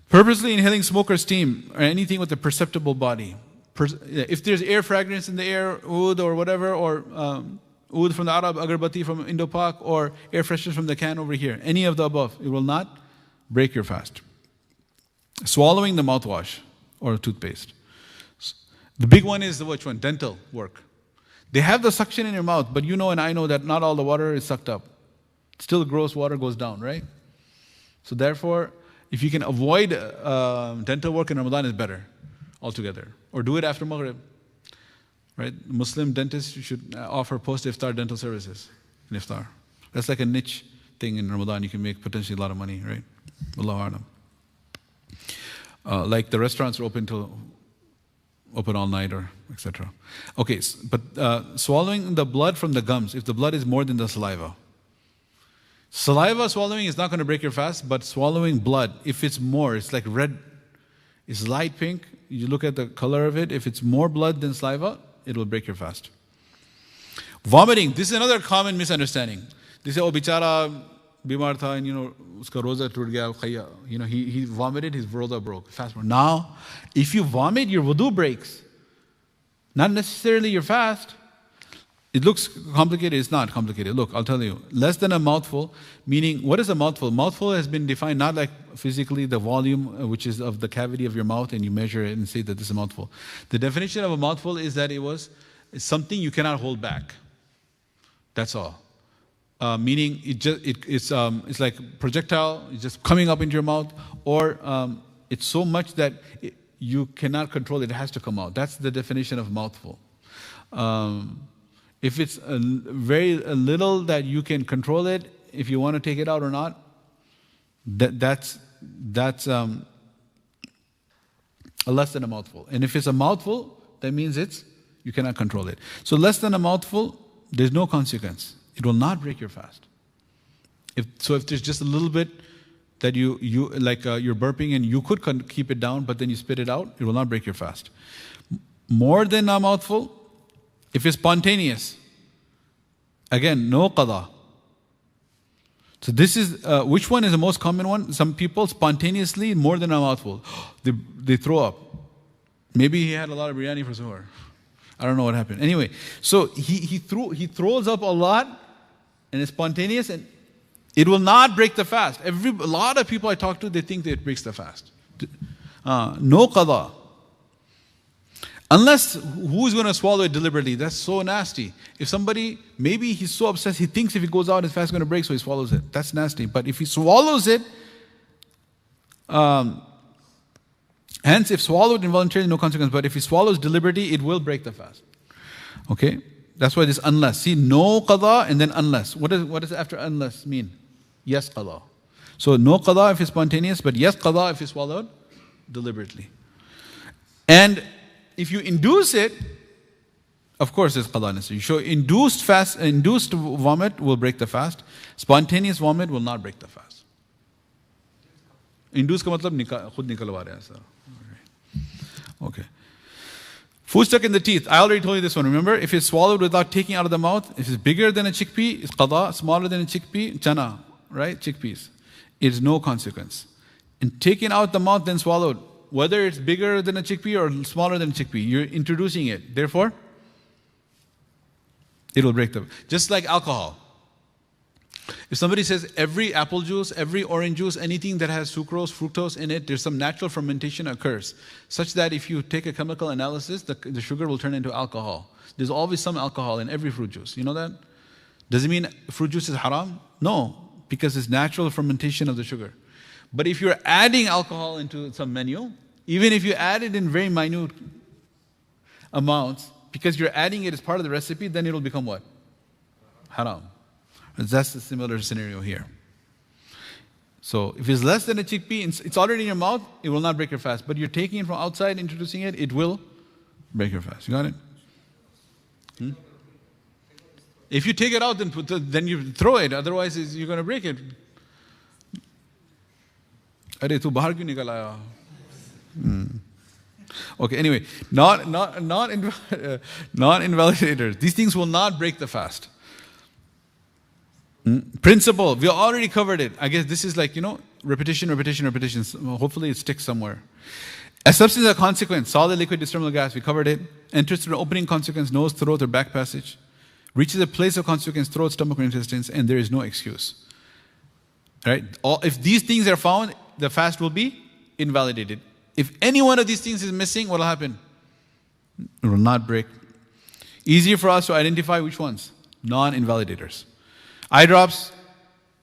Speaker 1: Purposely inhaling smoke or steam, or anything with a perceptible body. If there's air fragrance in the air, oud or whatever, or oud from the Arab, agarbati from Indo-Pak, or air freshness from the can over here, any of the above, it will not break your fast. Swallowing the mouthwash or toothpaste. The big one is which one? Dental work. They have the suction in your mouth, but you know and I know that not all the water is sucked up. Still gross water goes down, right? So therefore, if you can avoid dental work in Ramadan, is better altogether. Or do it after Maghrib. Right? Muslim dentists should offer post-iftar dental services in iftar. That's like a niche thing in Ramadan. You can make potentially a lot of money, right? Wallahu a'lam. Like the restaurants are open all night or etc. Okay, but swallowing the blood from the gums, if the blood is more than the saliva. Saliva swallowing is not going to break your fast, but swallowing blood, if it's more, it's like red, it's light pink, you look at the color of it, if it's more blood than saliva, it will break your fast. Vomiting, this is another common misunderstanding. They say, oh, bichara bimar tha, and uska roza toot gaya, khaya. He vomited, his roza broke, fast broke. Now, if you vomit, your wudu breaks. Not necessarily your fast. It looks complicated, it's not complicated. Look, I'll tell you. Less than a mouthful, meaning, what is a mouthful? Mouthful has been defined not like physically the volume, which is of the cavity of your mouth, and you measure it and say that this is a mouthful. The definition of a mouthful is that it's something you cannot hold back. That's all. Meaning, it's like projectile, it's just coming up into your mouth, or it's so much that you cannot control it, it has to come out. That's the definition of mouthful. If it's very little that you can control it, if you want to take it out or not, that's a less than a mouthful. And if it's a mouthful, that means you cannot control it. So less than a mouthful, there's no consequence. It will not break your fast. If there's just a little bit that you're burping and you could keep it down, but then you spit it out, it will not break your fast. More than a mouthful, if it's spontaneous, again, no qada. So this is, which one is the most common one? Some people spontaneously, more than a mouthful, they throw up. Maybe he had a lot of biryani for suhoor. I don't know what happened. Anyway, so he throws up a lot, and it's spontaneous, and it will not break the fast. A lot of people I talk to, they think that it breaks the fast. No qada. Unless, who's going to swallow it deliberately? That's so nasty. If somebody, maybe he's so obsessed, he thinks if he goes out, his fast is going to break, so he swallows it. That's nasty. But if he swallows it, hence, if swallowed involuntarily, no consequence. But if he swallows deliberately, it will break the fast. Okay? That's why this unless. See, no qada and then unless. What does after unless mean? Yes qada. So no qada if it's spontaneous, but yes qada if it's swallowed deliberately. And if you induce it, of course there's qada necessary. So induced vomit will break the fast. Spontaneous vomit will not break the fast. Induce ka matlab khud nikalwa rahe hain sir. Okay. Food stuck in the teeth. I already told you this one. Remember, if it's swallowed without taking out of the mouth, if it's bigger than a chickpea, it's qada. Smaller than a chickpea, chana, right? Chickpeas. It's no consequence. And taking out the mouth, then swallowed. Whether it's bigger than a chickpea or smaller than a chickpea, you're introducing it. Therefore, it will break the... Just like alcohol. If somebody says every apple juice, every orange juice, anything that has sucrose, fructose in it, there's some natural fermentation occurs, such that if you take a chemical analysis, the sugar will turn into alcohol. There's always some alcohol in every fruit juice. You know that? Does it mean fruit juice is haram? No, because it's natural fermentation of the sugar. But if you're adding alcohol into some menu, even if you add it in very minute amounts, because you're adding it as part of the recipe, then it will become what? Haram. That's a similar scenario here. So if it's less than a chickpea, it's already in your mouth, it will not break your fast. But you're taking it from outside, introducing it, it will break your fast. You got it? If you take it out, then you throw it. Otherwise, you're going to break it. Arey, tu bahar kyun nikal aaya? Okay, anyway, non-invalidators. These things will not break the fast. Principle, we already covered it. I guess this is like, repetition. Hopefully it sticks somewhere. A substance of consequence, solid, liquid, distributable gas, we covered it. Enters through an opening consequence, nose, throat, or back passage. Reaches a place of consequence, throat, stomach, or intestines, and there is no excuse. Right? If these things are found, the fast will be invalidated. If any one of these things is missing, what will happen? It will not break. Easier for us to identify which ones? Non-invalidators. Eye drops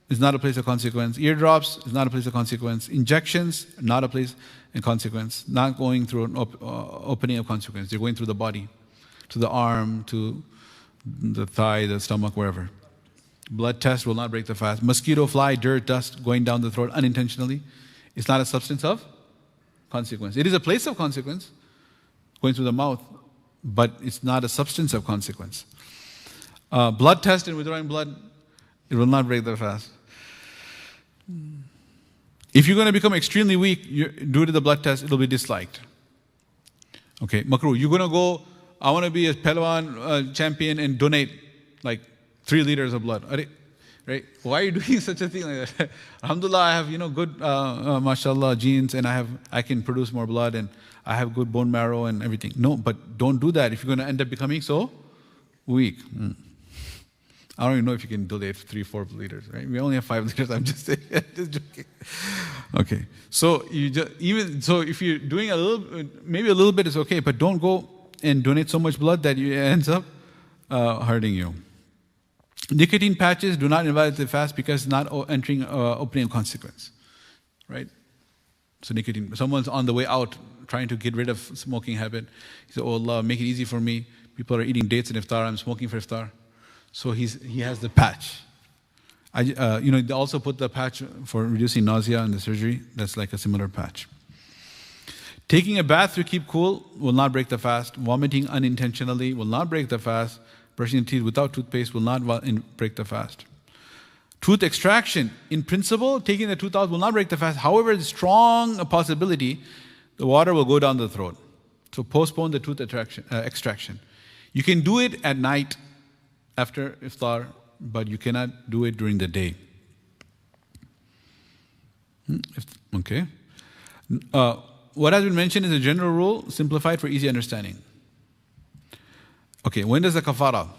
Speaker 1: is not a place of consequence. Eardrops is not a place of consequence. Injections, not a place in consequence. Not going through an opening of consequence. They're going through the body, to the arm, to the thigh, the stomach, wherever. Blood test will not break the fast. Mosquito, fly, dirt, dust going down the throat unintentionally. It's not a substance of consequence. It is a place of consequence, going through the mouth, but it's not a substance of consequence. Blood test and withdrawing blood, it will not break the fast. If you're going to become extremely weak due to the blood test, it will be disliked. Okay, makruh. You're going to go, I want to be a Pehlwan champion and donate like 3 liters of blood. Right? Why are you doing such a thing like that? Alhamdulillah, I have good, mashallah, genes, and I can produce more blood, and I have good bone marrow and everything. No, but don't do that if you're going to end up becoming so weak. I don't even know if you can donate 3-4 liters, right? We only have 5 liters. I'm just saying, just joking. Okay, so if you're doing maybe a little bit is okay, but don't go and donate so much blood that it ends up hurting you. Nicotine patches do not invalidate the fast because it's not entering opening of consequence, right? So nicotine, someone's on the way out trying to get rid of smoking habit. He said, "Oh Allah, make it easy for me. People are eating dates in iftar. I'm smoking for iftar." So he has the patch. They also put the patch for reducing nausea in the surgery. That's like a similar patch. Taking a bath to keep cool will not break the fast. Vomiting unintentionally will not break the fast. Brushing the teeth without toothpaste will not break the fast. Tooth extraction, in principle, taking the tooth out will not break the fast. However, there's strong possibility the water will go down the throat. So postpone the tooth extraction. You can do it at night after iftar, but you cannot do it during the day. Okay. What has been mentioned is a general rule, simplified for easy understanding. Okay, when does the kafara?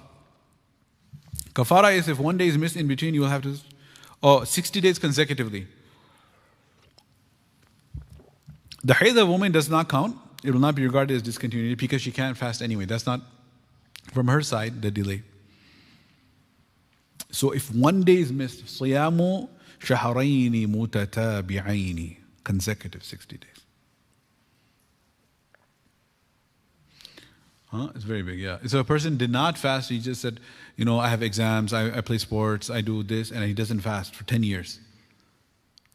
Speaker 1: Kafara is if one day is missed in between, you will have to, 60 days consecutively. The haid of woman does not count. It will not be regarded as discontinuity because she can't fast anyway. That's not, from her side, the delay. So if one day is missed, صِيَامُ شَهْرَيْنِ مُتَتَابِعَيْنِ, consecutive 60 days. It's very big, yeah. So a person did not fast, he just said, I have exams, I play sports, I do this, and he doesn't fast for 10 years.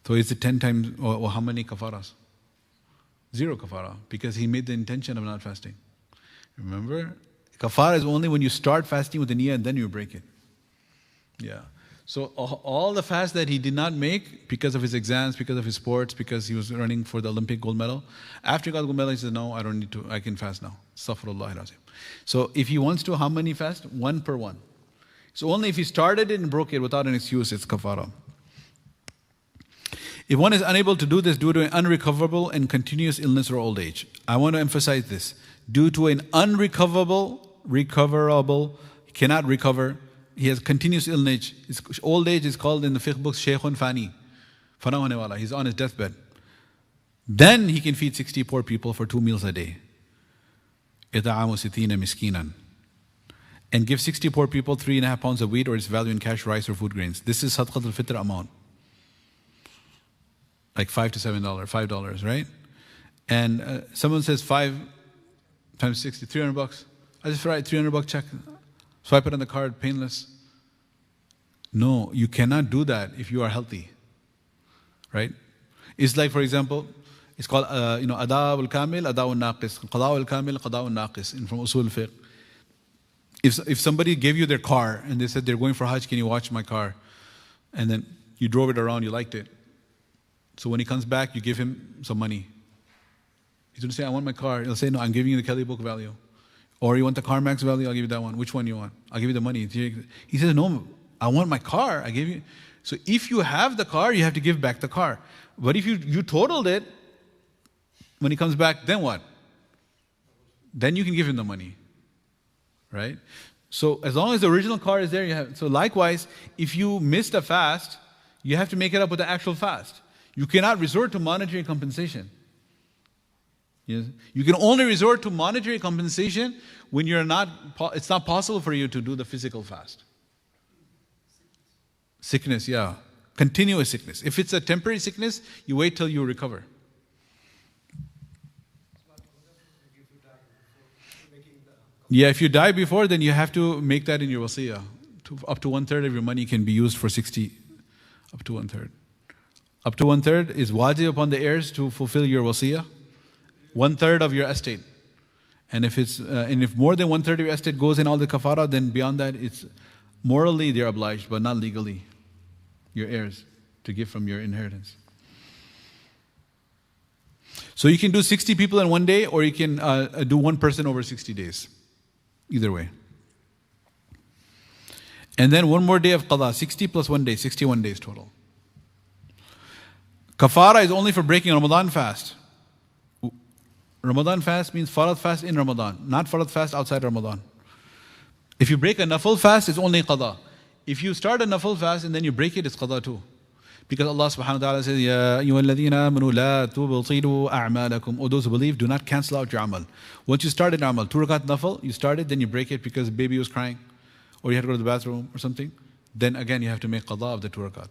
Speaker 1: So is it 10 times, or how many kafaras? 0 kafara, because he made the intention of not fasting. Remember? Kafara is only when you start fasting with the niyyah and then you break it. Yeah. So all the fast that he did not make because of his exams, because of his sports, because he was running for the Olympic gold medal, after he got the gold medal, he said, no, I don't need to, I can fast now. Astaghfirullah al-Azim. So if he wants to, how many fast? 1 per 1. So only if he started it and broke it without an excuse, it's kafara. If one is unable to do this due to an unrecoverable and continuous illness or old age, I want to emphasize this. Due to an recoverable, he cannot recover, he has continuous illness. His old age is called in the fiqh books Shaykhun Fani. Fana hone wala. He's on his deathbed. Then he can feed 60 poor people for 2 meals a day. إِطْعَامُ سِتِينَ مِسْكِينًا. And give 60 poor people 3.5 pounds of wheat or its value in cash, rice or food grains. This is Sadaqat al-Fitr amount. Like $5 to $7, $5, right? And someone says 5 times 60, $300. I just write $300 check. Swipe it on the card, painless. No, you cannot do that if you are healthy, right? It's like, for example, it's called, Ada al-Kamil, Ada al-Naqis, Qada al-Kamil, Qada al-Naqis, and from Usul Fiqh. If somebody gave you their car and they said they're going for Hajj, can you watch my car? And then you drove it around, you liked it. So when he comes back, you give him some money. He's going to say, I want my car. He'll say, no, I'm giving you the Kelly book value. Or you want the CarMax value? I'll give you that one. Which one you want? I'll give you the money. He says, no, I want my car. I gave you. So if you have the car, you have to give back the car. But if you totaled it, when he comes back, then what? Then you can give him the money. Right? So as long as the original car is there, you have. So likewise, if you missed a fast, you have to make it up with the actual fast. You cannot resort to monetary compensation. Yes. You can only resort to monetary compensation when it's not possible for you to do the physical fast. Sickness, yeah. Continuous sickness. If it's a temporary sickness, you wait till you recover. Yeah, if you die before, then you have to make that in your wasiyah. Up to 1/3 of your money can be used for 60. Up to 1/3. Up to 1/3 is wajib upon the heirs to fulfill your wasiyah. 1/3 of your estate. And if more than 1/3 of your estate goes in all the kafara, then beyond that, it's morally they're obliged, but not legally. Your heirs to give from your inheritance. So you can do 60 people in one day, or you can do one person over 60 days. Either way. And then one more day of qada, 60 plus 1 day, 61 days total. Kafara is only for breaking Ramadan fast. Ramadan fast means farad fast in Ramadan, not farad fast outside Ramadan. If you break a nafil fast, it's only qada. If you start a nafil fast and then you break it, it's qada too. Because Allah subhanahu wa ta'ala says, Ya ayyuhalladhina amanu la tubtilu a'malakum. O those who believe, do not cancel out your amal. Once you start an amal, 2 rakat nafil, you start it, then you break it because baby was crying, or you had to go to the bathroom or something, then again you have to make qada of the 2 rakat.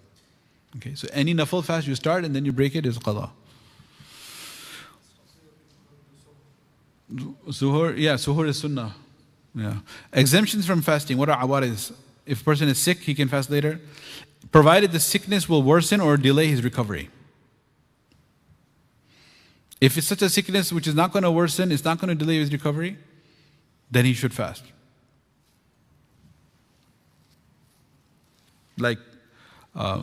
Speaker 1: Okay, so any nafil fast you start and then you break it is qada. Suhoor is sunnah. Yeah. Exemptions from fasting. What are awaris? If a person is sick, he can fast later, provided the sickness will worsen or delay his recovery. If it's such a sickness which is not going to worsen, it's not going to delay his recovery, then he should fast. Like, I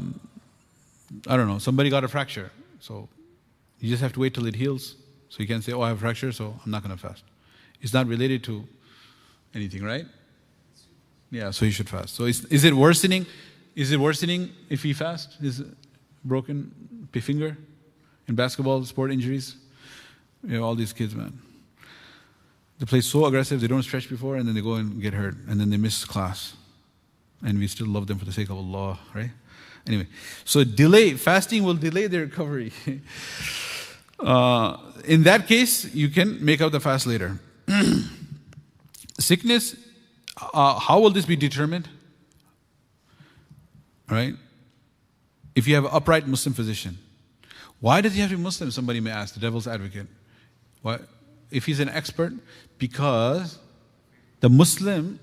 Speaker 1: don't know, somebody got a fracture, so you just have to wait till it heals. So you can say, oh, I have a fracture, so I'm not going to fast. It's not related to anything, right? Yeah, so he should fast. So is it worsening? Is it worsening if he fasts? His broken finger in basketball, sport injuries? You know, all these kids, man. They play so aggressive, they don't stretch before, and then they go and get hurt, and then they miss class. And we still love them for the sake of Allah, right? Anyway, so fasting will delay their recovery. In that case, you can make up the fast later. Sickness, how will this be determined? Right? If you have an upright Muslim physician. Why does he have to be Muslim? Somebody may ask, the devil's advocate. Why? If he's an expert, because the Muslim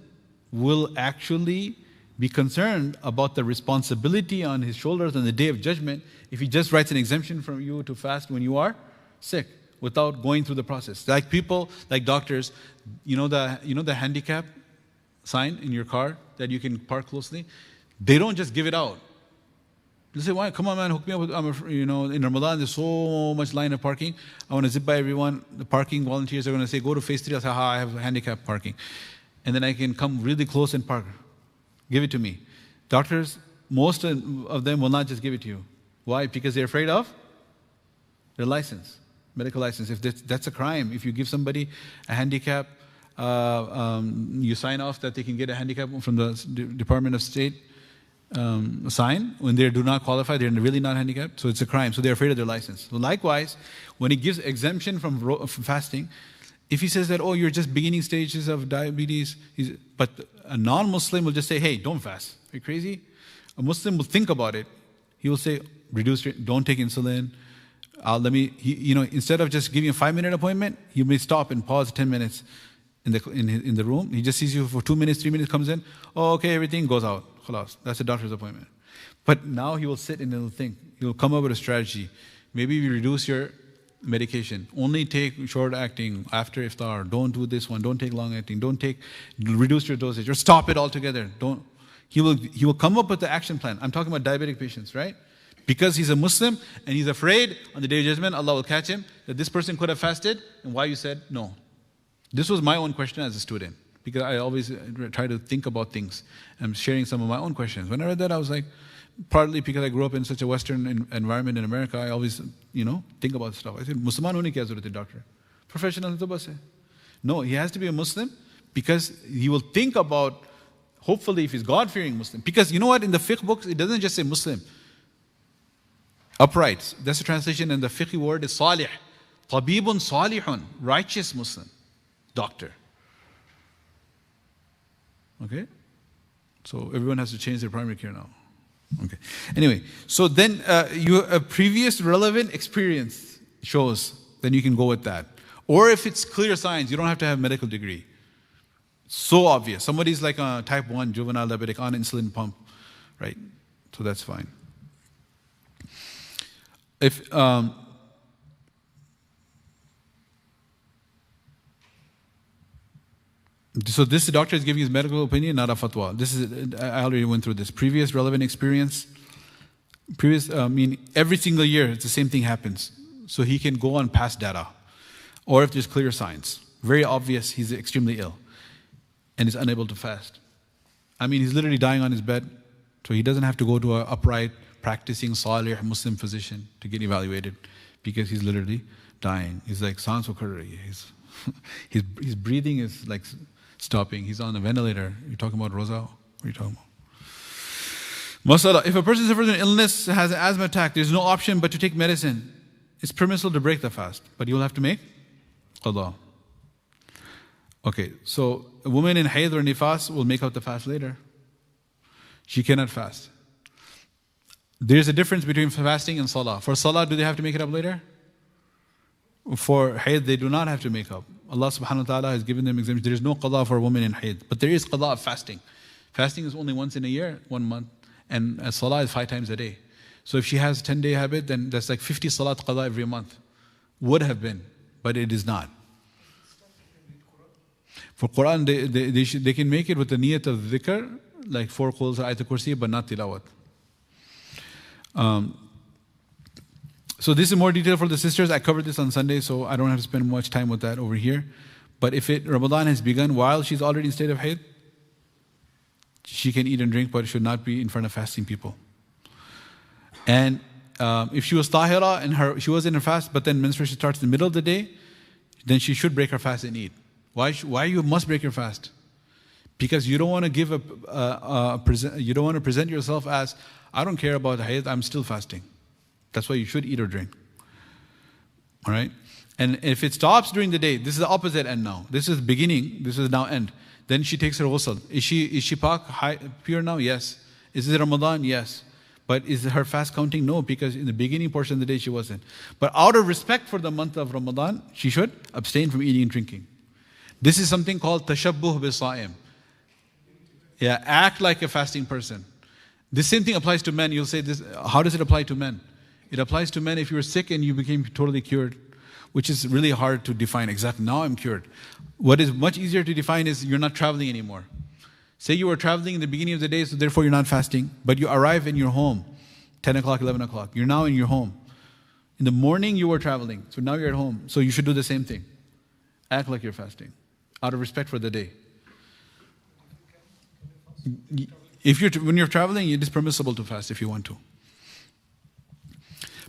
Speaker 1: will actually be concerned about the responsibility on his shoulders on the day of judgment if he just writes an exemption from you to fast when you are sick without going through the process. Like people, like doctors, you know the handicap sign in your car that you can park closely? They don't just give it out. They say, why? Come on, man, hook me up with, in Ramadan, there's so much line of parking. I want to zip by everyone. The parking volunteers are going to say, go to phase 3. I'll say, I have handicap parking. And then I can come really close and park. Give it to me. Doctors, most of them will not just give it to you. Why? Because they're afraid of their license, medical license. If that's a crime. If you give somebody a handicap, you sign off that they can get a handicap from the Department of State sign. When they do not qualify, they're really not handicapped. So it's a crime. So they're afraid of their license. So likewise, when he gives exemption from fasting, if he says that, oh, you're just beginning stages of diabetes, but a non-Muslim will just say, hey, don't fast. Are you crazy? A Muslim will think about it. He will say, don't take insulin. Instead of just giving a 5-minute appointment, he may stop and pause 10 minutes in the room. He just sees you for 2 minutes, 3 minutes, comes in. Oh, okay, everything goes out. Khalas. That's a doctor's appointment. But now he will sit and he'll think. He'll come up with a strategy. Maybe you reduce your medication. Only take short acting after iftar. Don't do this one. Don't take long acting. Reduce your dosage or stop it altogether. He will come up with the action plan. I'm talking about diabetic patients, right? Because he's a Muslim and he's afraid on the day of judgment, Allah will catch him that this person could have fasted and why you said no. This was my own question as a student because I always try to think about things. I'm sharing some of my own questions. When I read that, I was like, partly because I grew up in such a Western environment in America, I always, think about stuff. I said, Musliman hone ki kya zarurat hai, doctor? Professional hai to bas hai. No, he has to be a Muslim because he will think about, hopefully if he's God-fearing Muslim. Because you know what, in the fiqh books, it doesn't just say Muslim. Upright. That's the translation, and the fiqh word is salih. Tabibun salihun, righteous Muslim, doctor. Okay? So everyone has to change their primary care now. Okay. Anyway, so then a previous relevant experience shows, then you can go with that. Or if it's clear signs, you don't have to have a medical degree. So obvious. Somebody's like a type 1 juvenile diabetic on insulin pump, right? So that's fine. If so this doctor is giving his medical opinion, not a fatwa. This is, I already went through this. Previous relevant experience. Mean every single year it's the same thing happens. So he can go on past data. Or if there's clear signs. Very obvious he's extremely ill and is unable to fast. I mean, he's literally dying on his bed. So he doesn't have to go to an upright, practicing salih Muslim physician to get evaluated because he's literally dying. He's like, "Saans ho kar rahi hai." His breathing is like stopping. He's on a ventilator. You're talking about roza? What are you talking about? Masala. If a person suffers an illness, has an asthma attack, there's no option but to take medicine. It's permissible to break the fast, but you'll have to make qada. Okay, so a woman in hayd or nifas will make out the fast later. She cannot fast. There's a difference between fasting and salah. For salah, do they have to make it up later? For hayd, they do not have to make up. Allah subhanahu wa ta'ala has given them exemptions. There is no qada for a woman in hayd. But there is qada of fasting. Fasting is only once in a year, 1 month. And salah is 5 times a day. So if she has a 10-day habit, then that's like 50 salat qada every month. Would have been, but it is not. For Quran, they can make it with the niyat of dhikr, like 4 quls ayatul kursi, but not tilawat. So this is more detail for the sisters. I covered this on Sunday, so I don't have to spend much time with that over here. But if Ramadan has begun while she's already in state of hayd, she can eat and drink, but it should not be in front of fasting people. And if she was tahira and she was in her fast, but then menstruation starts in the middle of the day, then she should break her fast and eat. Why you must break your fast? Because you don't want to give you don't want to present yourself as, I don't care about hayd, I'm still fasting. That's why you should eat or drink. All right? And if it stops during the day, this is the opposite end now. This is beginning, this is now end. Then she takes her ghusl. Is she pak, pure now? Yes. Is it Ramadan? Yes. But is her fast counting? No, because in the beginning portion of the day she wasn't. But out of respect for the month of Ramadan, she should abstain from eating and drinking. This is something called tashabbuh bis-sa'im. Yeah, act like a fasting person. This same thing applies to men. You'll say this, how does it apply to men? It applies to men if you were sick and you became totally cured, which is really hard to define exactly. Now I'm cured. What is much easier to define is you're not traveling anymore. Say you were traveling in the beginning of the day, so therefore you're not fasting, but you arrive in your home, 10 o'clock, 11 o'clock. You're now in your home. In the morning you were traveling, so now you're at home. So you should do the same thing. Act like you're fasting, out of respect for the day. When you're traveling, it is permissible to fast if you want to.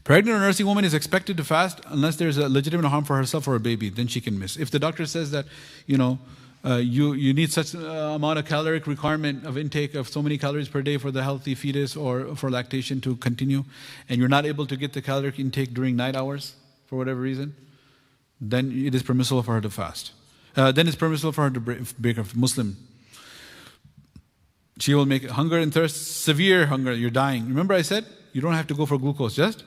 Speaker 1: Pregnant or nursing woman is expected to fast unless there's a legitimate harm for herself or a baby, then she can miss. If the doctor says that, you need such amount of caloric requirement of intake of so many calories per day for the healthy fetus or for lactation to continue, and you're not able to get the caloric intake during night hours for whatever reason, then it is permissible for her to fast. Then it's permissible for her to break her Muslim. She will make hunger and thirst, severe hunger, you're dying. Remember I said, you don't have to go for glucose, just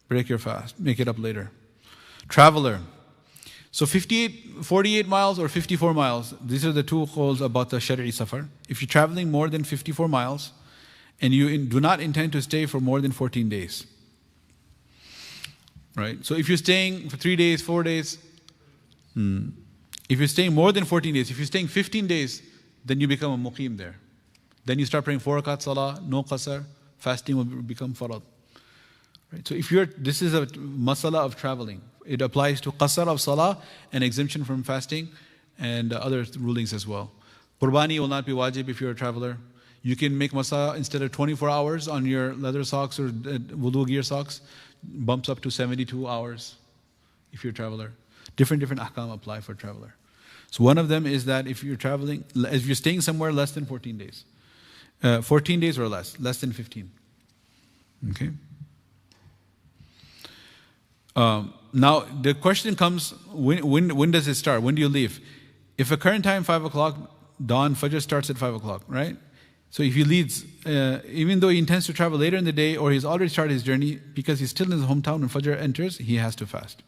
Speaker 1: break your fast, make it up later. Traveler. So 48 miles or 54 miles, these are the two qawls about the shari'i safar. If you're traveling more than 54 miles and you do not intend to stay for more than 14 days. Right? So if you're staying for 3 days, 4 days, if you're staying more than 14 days, if you're staying 15 days, then you become a muqim there. Then you start praying 4 rakat salah, no qasar, fasting will become farad. Right? So this is a masala of traveling. It applies to qasar of salah and exemption from fasting and other rulings as well. Qurbani will not be wajib if you're a traveler. You can make masa instead of 24 hours on your leather socks or wudu gear socks, bumps up to 72 hours if you're a traveler. Different ahkam apply for a traveler. So one of them is that if you're traveling, if you're staying somewhere less than 14 days. 14 days or less than 15. Okay? Now the question comes, when does it start? When do you leave? If a current time 5 o'clock, dawn, Fajr starts at 5 o'clock, right? So if he leaves, even though he intends to travel later in the day or he's already started his journey, because he's still in his hometown when Fajr enters, he has to fast.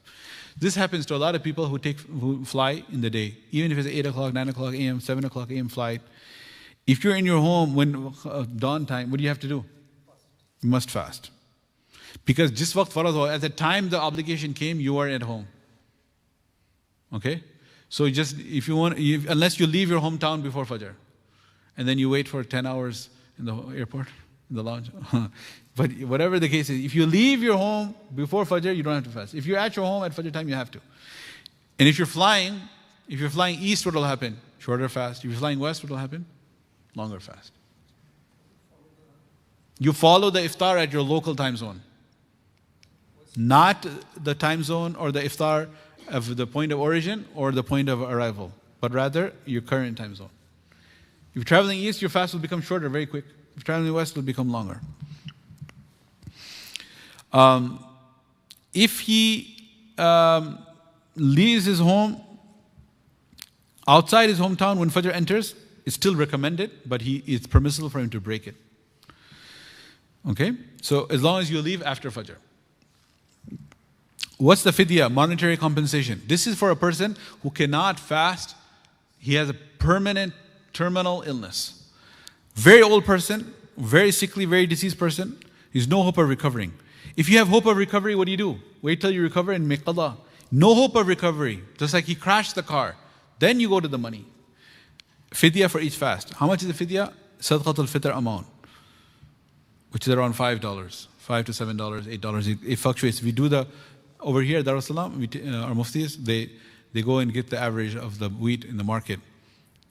Speaker 1: This happens to a lot of people who fly in the day, even if it's 8 o'clock, 9 o'clock a.m., 7 o'clock a.m. flight. If you're in your home when dawn time, what do you have to do? You must fast. Because just waqt farad ho, at the time the obligation came, you are at home. Okay? So just, if you want, unless you leave your hometown before Fajr, and then you wait for 10 hours in the airport, in the lounge. But whatever the case is, if you leave your home before Fajr, you don't have to fast. If you're at your home at Fajr time, you have to. And if you're flying east, what will happen? Shorter fast. If you're flying west, what will happen? Longer fast. You follow the iftar at your local time zone. Not the time zone or the iftar of the point of origin or the point of arrival, but rather your current time zone. If you're traveling east, your fast will become shorter very quick. If you're traveling west, it will become longer. If he leaves his home outside his hometown when Fajr enters, it's still recommended, but it's permissible for him to break it. Okay? So as long as you leave after Fajr. What's the fidya? Monetary compensation. This is for a person who cannot fast. He has a permanent terminal illness. Very old person, very sickly, very diseased person. There's no hope of recovering. If you have hope of recovery, what do? Wait till you recover and make qada. No hope of recovery. Just like he crashed the car. Then you go to the money. Fidya for each fast. How much is the fidya? Sadaqatul fitr amount, which is around $5, $5 to $7, $8. It fluctuates. If we do over here at Dar es Salaam, our muftis, they go and get the average of the wheat in the market,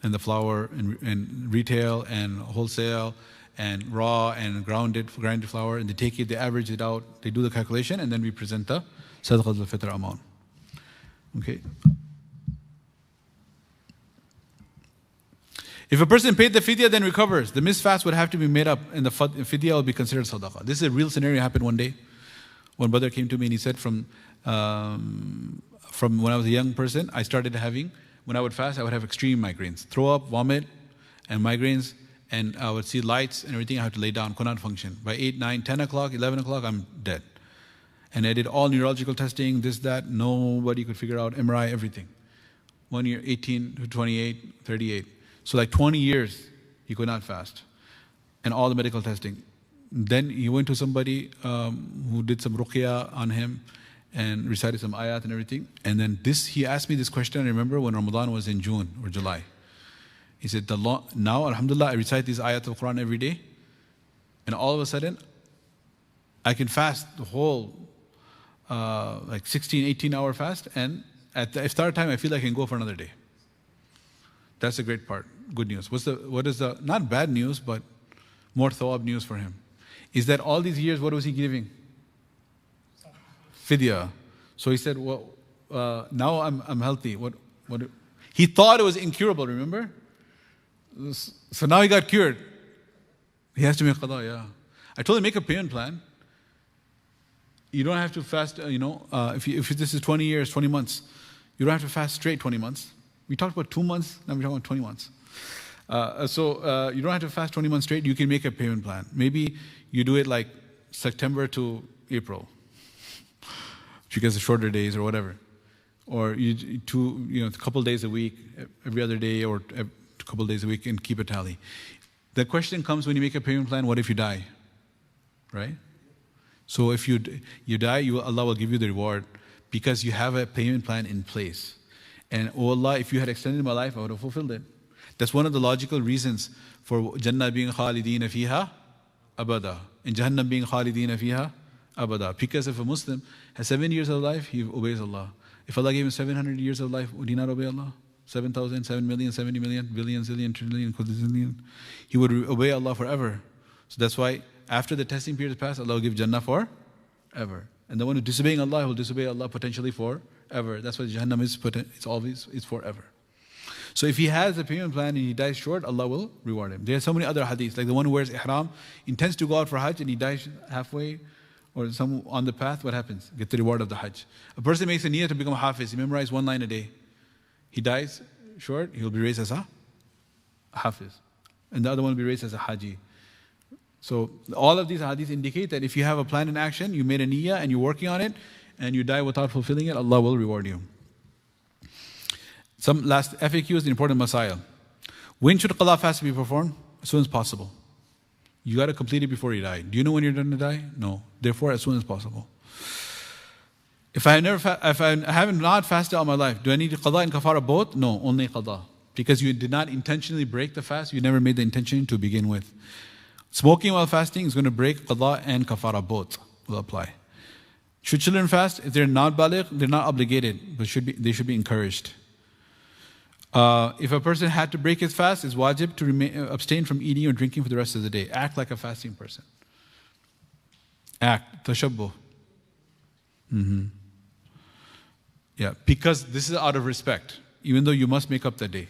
Speaker 1: and the flour, and retail, and wholesale, and raw, and grinded flour, and they take it, they average it out, they do the calculation, and then we present the Sadaqatul Fitr amount. Okay. If a person paid the fidya, then recovers, the missed fast would have to be made up, and the fidya will be considered sadaqah. This is a real scenario happened one day. One brother came to me and he said, from when I was a young person, I started having, when I would fast, I would have extreme migraines, throw up, vomit, and migraines, and I would see lights and everything. I had to lay down, could not function. By 8, 9, 10 o'clock, 11 o'clock, I'm dead. And I did all neurological testing, this, that, nobody could figure out, MRI, everything. 1 year, 18 to 28, 38. So like 20 years, he could not fast. And all the medical testing. Then he went to somebody who did some ruqya on him and recited some ayat and everything. And then he asked me this question, I remember, when Ramadan was in June or July. He said, now, alhamdulillah, I recite these ayat of Quran every day. And all of a sudden, I can fast the whole, like 16, 18-hour fast. And at the iftar time, I feel like I can go for another day. That's the great part. Good news. What is the, not bad news, but more thawab news for him, is that all these years, what was he giving? Fidya. So he said, well, now I'm healthy. What? He thought it was incurable, remember? So now he got cured. He has to make qada, yeah. I told him, make a payment plan. You don't have to fast, if this is 20 years, 20 months, you don't have to fast straight 20 months. We talked about 2 months, now we're talking about 20 months. So you don't have to fast 20 months straight, you can make a payment plan. Maybe you do it like September to April, because of shorter days or whatever. Or a couple days a week, every other day, or a couple days a week, and keep a tally. The question comes when you make a payment plan, what if you die? Right? So if you die, Allah will give you the reward because you have a payment plan in place. And oh Allah, if you had extended my life, I would have fulfilled it. That's one of the logical reasons for Jannah being khalidina fiha abada, and Jahannam being khalidina fiha abada. Because if a Muslim has 7 years of life, he obeys Allah. If Allah gave him 700 years of life, would he not obey Allah? 7,000, 7 million, 70 million, billion, zillion, trillion, quadrillion. He would obey Allah forever. So that's why after the testing period is passed, Allah will give Jannah forever. And the one who is disobeying Allah will disobey Allah potentially forever. That's why Jahannam is it's forever. So if he has a payment plan and he dies short, Allah will reward him. There are so many other hadiths, like the one who wears ihram, intends to go out for Hajj and he dies halfway or some on the path, what happens? Get the reward of the Hajj. A person makes a niyyah to become a hafiz, he memorizes one line a day. He dies short, he'll be raised as a hafiz. And the other one will be raised as a haji. So all of these hadiths indicate that if you have a plan in action, you made a niyyah and you're working on it, and you die without fulfilling it, Allah will reward you. Some last FAQs, the important masail. When should qada fast be performed? As soon as possible. You got to complete it before you die. Do you know when you're going to die? No. Therefore, as soon as possible. If I haven't not fasted all my life, do I need qada and kafara both? No, only qada. Because you did not intentionally break the fast, you never made the intention to begin with. Smoking while fasting is going to break qada and kafara both will apply. Should children fast? If they're not baligh, they're not obligated, but they should be encouraged. If a person had to break his fast, it's wajib to abstain from eating or drinking for the rest of the day. Act like a fasting person. Act, tashabbuh. Yeah, because this is out of respect, even though you must make up that day.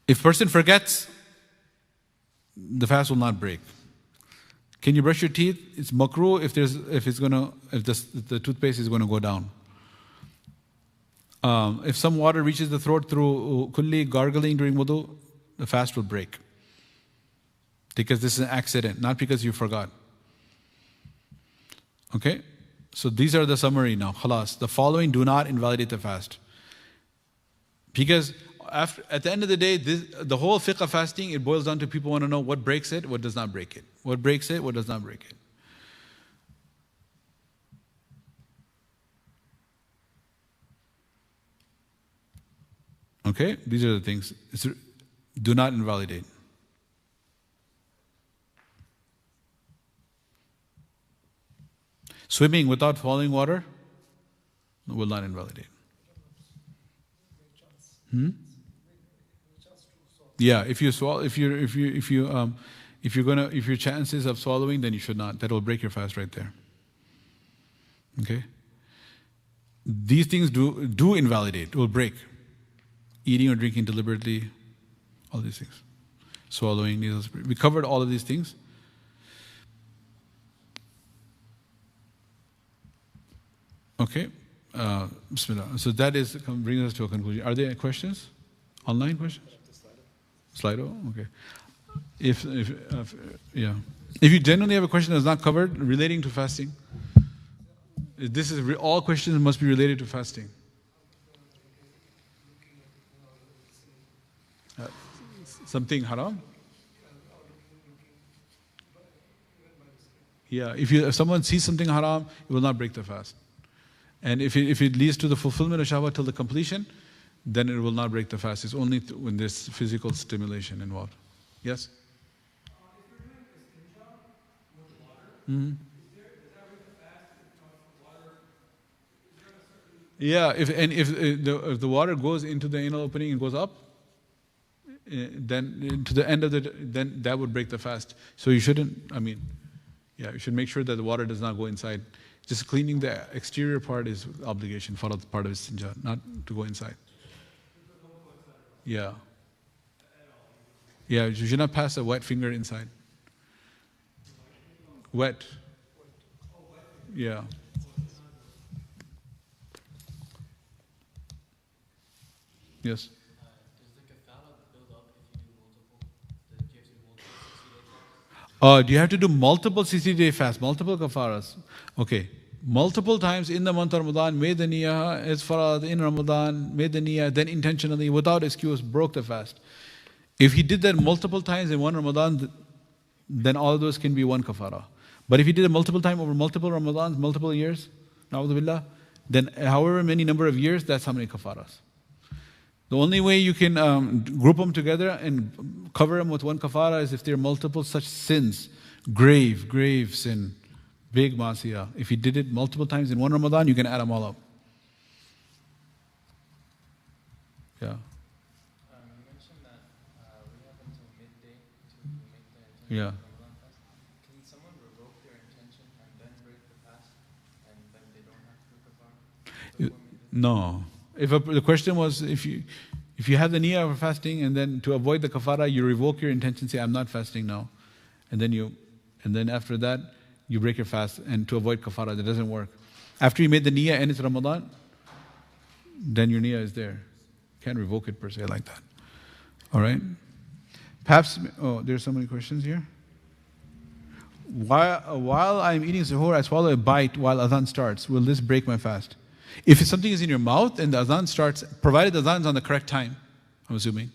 Speaker 1: If person forgets, the fast will not break. Can you brush your teeth? It's makruh if the toothpaste is going to go down. If some water reaches the throat through kulli gargling during wudu, the fast will break. Because this is an accident, not because you forgot. Okay? So these are the summary now. Khalas. The following do not invalidate the fast. Because at the end of the day, the whole fiqh of fasting, it boils down to people want to know what breaks it, what does not break it. What breaks it, what does not break it. Okay? These are the things. Do not invalidate. Swimming without following water will not invalidate. Yeah, if your chances of swallowing, then you should not. That will break your fast right there. Okay? These things do invalidate, will break. Eating or drinking deliberately, all these things. Swallowing, we covered all of these things. Okay, Bismillah. So that brings us to a conclusion. Are there any questions? Online questions? Slido? Okay. If you genuinely have a question that's not covered relating to fasting, all questions must be related to fasting. Something haram? Yeah, if someone sees something haram, it will not break the fast. And if it leads to the fulfillment of shahwat till the completion, then it will not break the fast. It's only when there's physical stimulation involved. Yes? Yeah, if the water goes into the anal opening and goes up, then to the end of then that would break the fast. So you shouldn't. You should make sure that the water does not go inside. Just cleaning the exterior part is obligation, part of istinja, not to go inside. Yeah. Yeah, you should not pass a wet finger inside. Wet. Yeah. Yes. Do you have to do multiple 60-day fasts, multiple kafaras? Okay. Multiple times in the month of Ramadan, made the niyyah, as farad in Ramadan, made the niyyah, then intentionally, without excuse, broke the fast. If he did that multiple times in one Ramadan, then all those can be one kafara. But if he did it multiple times over multiple Ramadans, multiple years, na'udhu billah, then however many number of years, that's how many kafaras. The only way you can group them together and cover them with one kafara is if there are multiple such sins, grave sin, big masiyah. If you did it multiple times in one Ramadan, you can add them all up. Yeah.
Speaker 2: You mentioned that we have until midday to make the intention of Ramadan fast. Can someone revoke their intention and then break the fast, and then they don't have to kafara?
Speaker 1: No. The question was, if you have the niyyah of fasting and then to avoid the kafara, you revoke your intention, say, I'm not fasting now. And then you And then after that, you break your fast, and to avoid kafara, that doesn't work. After you made the niyyah and it's Ramadan, then your niyyah is there. Can't revoke it per se like that. All right? Perhaps, there's so many questions here. While I'm eating suhoor, I swallow a bite while adhan starts. Will this break my fast? If something is in your mouth and the adhan starts, provided the adhan is on the correct time, I'm assuming.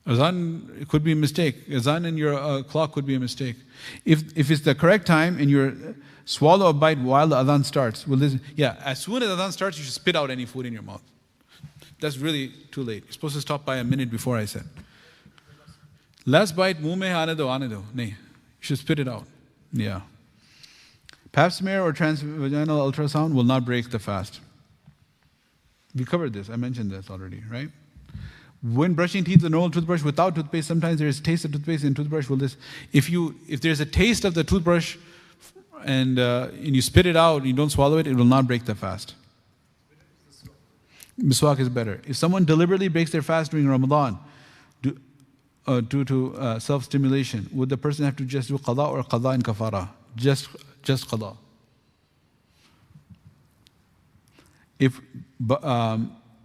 Speaker 1: Adhan, it could be a mistake. Adhan in your clock could be a mistake. If it's the correct time and you swallow a bite while the adhan starts, will this? Yeah, as soon as adhan starts, you should spit out any food in your mouth. That's really too late. You're supposed to stop by a minute before I said. Last bite, muh mein aane do. Nahi. You should spit it out. Yeah. Pap smear or transvaginal ultrasound will not break the fast. We covered this. I mentioned this already, right? When brushing teeth with a normal toothbrush without toothpaste, sometimes there is taste of toothpaste in toothbrush. Will this? If there's a taste of the toothbrush and you spit it out, and you don't swallow it, it will not break the fast. Miswak is better. If someone deliberately breaks their fast during Ramadan due to self-stimulation, would the person have to just do qada or qada and kafara? Just qada.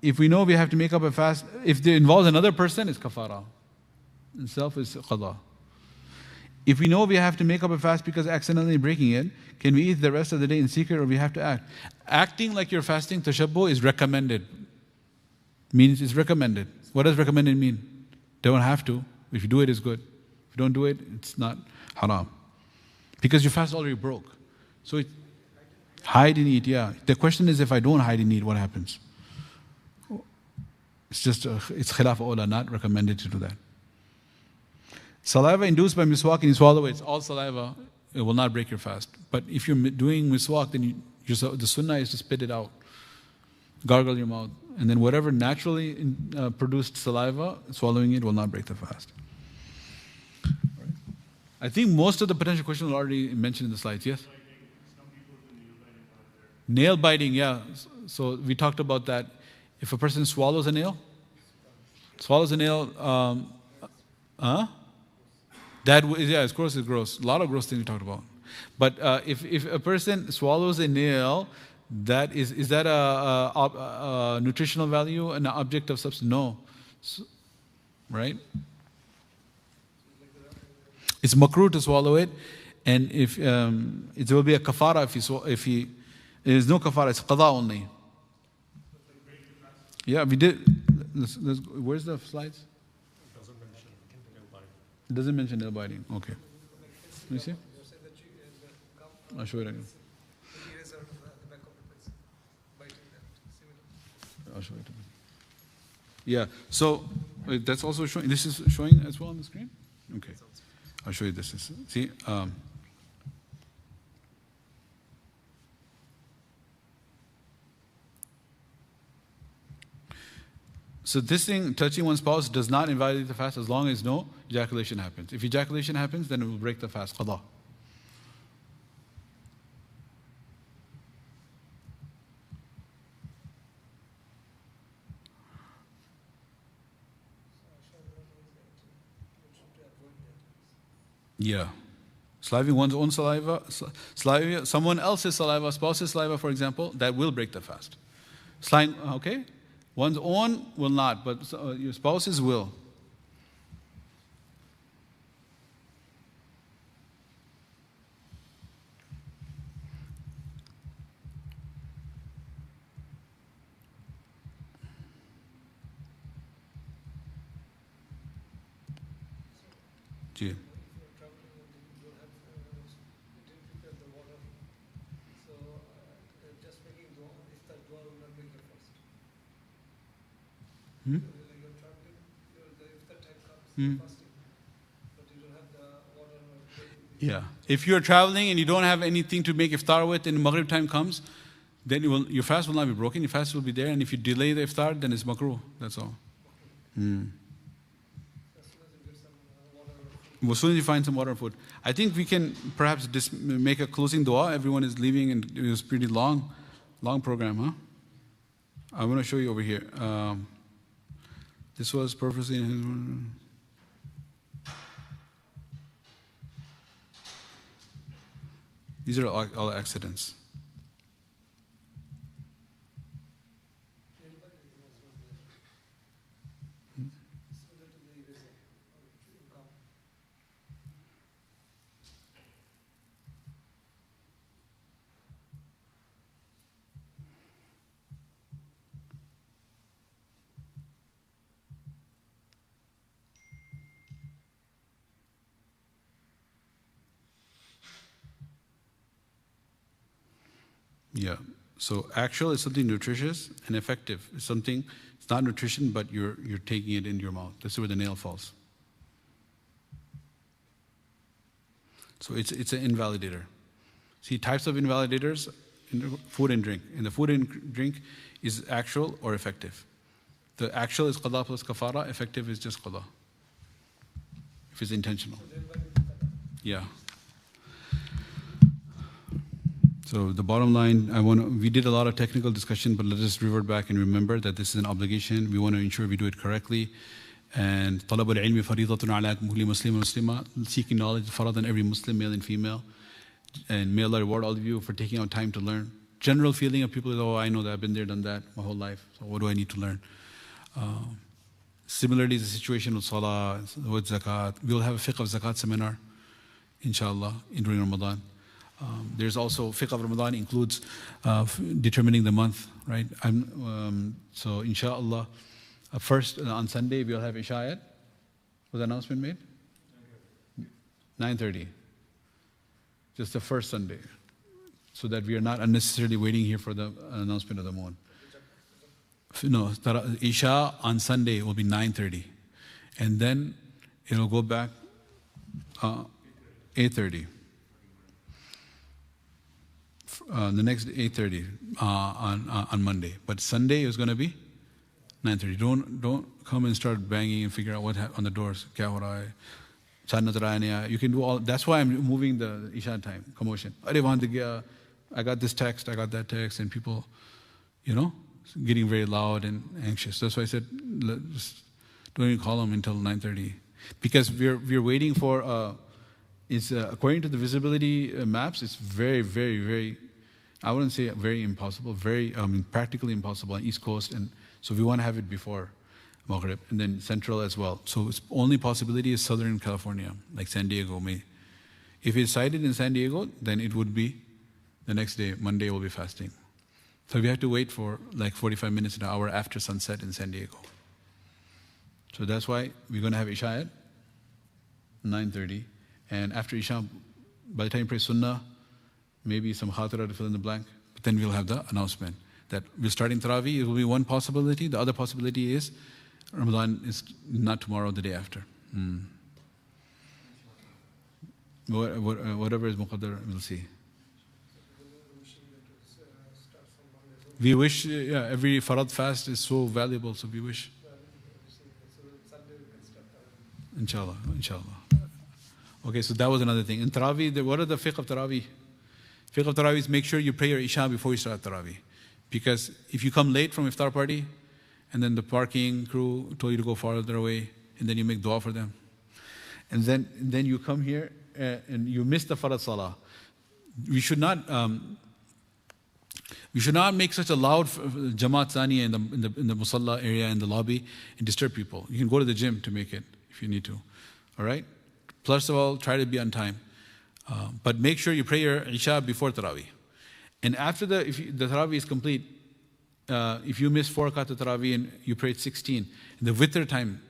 Speaker 1: If we know we have to make up a fast, if it involves another person, it's kafara. And self is qada. If we know we have to make up a fast because accidentally breaking it, can we eat the rest of the day in secret or we have to act? Acting like you're fasting, tashabbuh, is recommended. Means it's recommended. What does recommended mean? Don't have to. If you do it, it's good. If you don't do it, it's not haram. Because your fast already broke. So hide and eat, yeah. The question is, if I don't hide and eat, what happens? It's just, it's khilaf awla, not recommended to do that. Saliva induced by miswak and you swallow it, it's all saliva, it will not break your fast. But if you're doing miswak, then the sunnah is to spit it out. Gargle your mouth. And then whatever naturally produced saliva, swallowing it will not break the fast. Right. I think most of the potential questions are already mentioned in the slides, yes? Nail biting, yeah. So we talked about that. If a person swallows a nail, of course it's gross. A lot of gross things we talked about. But if a person swallows a nail, is that a nutritional value, an object of substance? No. Right? It's makruh to swallow it, and if it will be a kafara if he there is no kafara, it's qada only. Yeah, we did. Where's the slides? It doesn't mention nail biting. Okay. Let me see. I'll show it again. I'll show it again. Yeah. So that's also showing. This is showing as well on the screen. Okay. I'll show you this. See. So this thing, touching one's spouse, does not invalidate the fast as long as no ejaculation happens. If ejaculation happens, then it will break the fast. Qada. Yeah. Slaving one's own saliva, someone else's saliva, spouse's saliva, for example, that will break the fast. Okay? One's own will not, but your spouse's will. Yeah. Yeah. If you're traveling and you don't have anything to make iftar with and Maghrib time comes, then your fast will not be broken, your fast will be there, and if you delay the iftar, then it's makruh. That's all. As soon as you find some water and food. I think we can perhaps make a closing dua. Everyone is leaving and it was pretty long program, huh? I want to show you over here. This was purposely in his... These are all accidents. Yeah. So actual is something nutritious, and effective is something, it's not nutrition, but you're taking it into your mouth. This is where the nail falls. So it's an invalidator. See, types of invalidators in food and drink. And the food and drink is actual or effective. The actual is qada plus kafara, effective is just qada. If it's intentional. Yeah. So the bottom line, we did a lot of technical discussion, but let us revert back and remember that this is an obligation. We want to ensure we do it correctly. And طلب العلم فريضة على كل مسلم ومسلمة. Seeking knowledge is farad on every Muslim, male and female. And may Allah reward all of you for taking out time to learn. General feeling of people is, oh, I know that, I've been there, done that my whole life. So what do I need to learn? Similarly, the situation with salah, with zakat. We will have a fiqh of zakat seminar, inshallah, during Ramadan. There's also Fiqh of Ramadan includes determining the month, right? So inshallah, first on Sunday we'll have Isha at, was the announcement made? 9:30. Just the first Sunday, so that we are not unnecessarily waiting here for the announcement of the moon. No, Isha on Sunday will be 9:30, and then it'll go back 8:30. The next 8:30 on Monday, but Sunday is going to be 9:30. Don't come and start banging and figure out what on the doors. Kya ho raha hai? You can do all. That's why I'm moving the Isha time. Commotion. I got this text. I got that text, and people, getting very loud and anxious. That's why I said, just don't even call them until 9:30, because we're waiting for. It's according to the visibility maps. It's very, very, very. I wouldn't say very impossible. Very practically impossible on East Coast, and so we want to have it before Maghrib, and then Central as well. So its only possibility is Southern California, like San Diego. If it's sighted in San Diego, then it would be the next day. Monday will be fasting. So we have to wait for like 45 minutes, an hour after sunset in San Diego. So that's why we're going to have Isha at 9:30. And after Isha, by the time you pray Sunnah, maybe some khatira to fill in the blank, but then we'll have the announcement that we're starting Taraweeh. It will be one possibility. The other possibility is Ramadan is not tomorrow, the day after. Whatever is muqaddar, we'll see. We wish, every farad fast is so valuable, so we wish. Inshallah. Okay, so that was another thing. In Taraweeh, what are the fiqh of Taraweeh? Fiqh of Taraweeh is make sure you pray your Isha before you start Taraweeh. Because if you come late from iftar party, and then the parking crew told you to go farther away, and then you make dua for them, and then you come here and you miss the farad salah. We should not make such a loud jamaat thaniya in the musalla area, in the lobby, and disturb people. You can go to the gym to make it if you need to. All right? First of all, try to be on time. But make sure you pray your Isha before Taraweeh. And after the Taraweeh is complete, if you miss 4 rakat Taraweeh and you pray 16, in the witr time,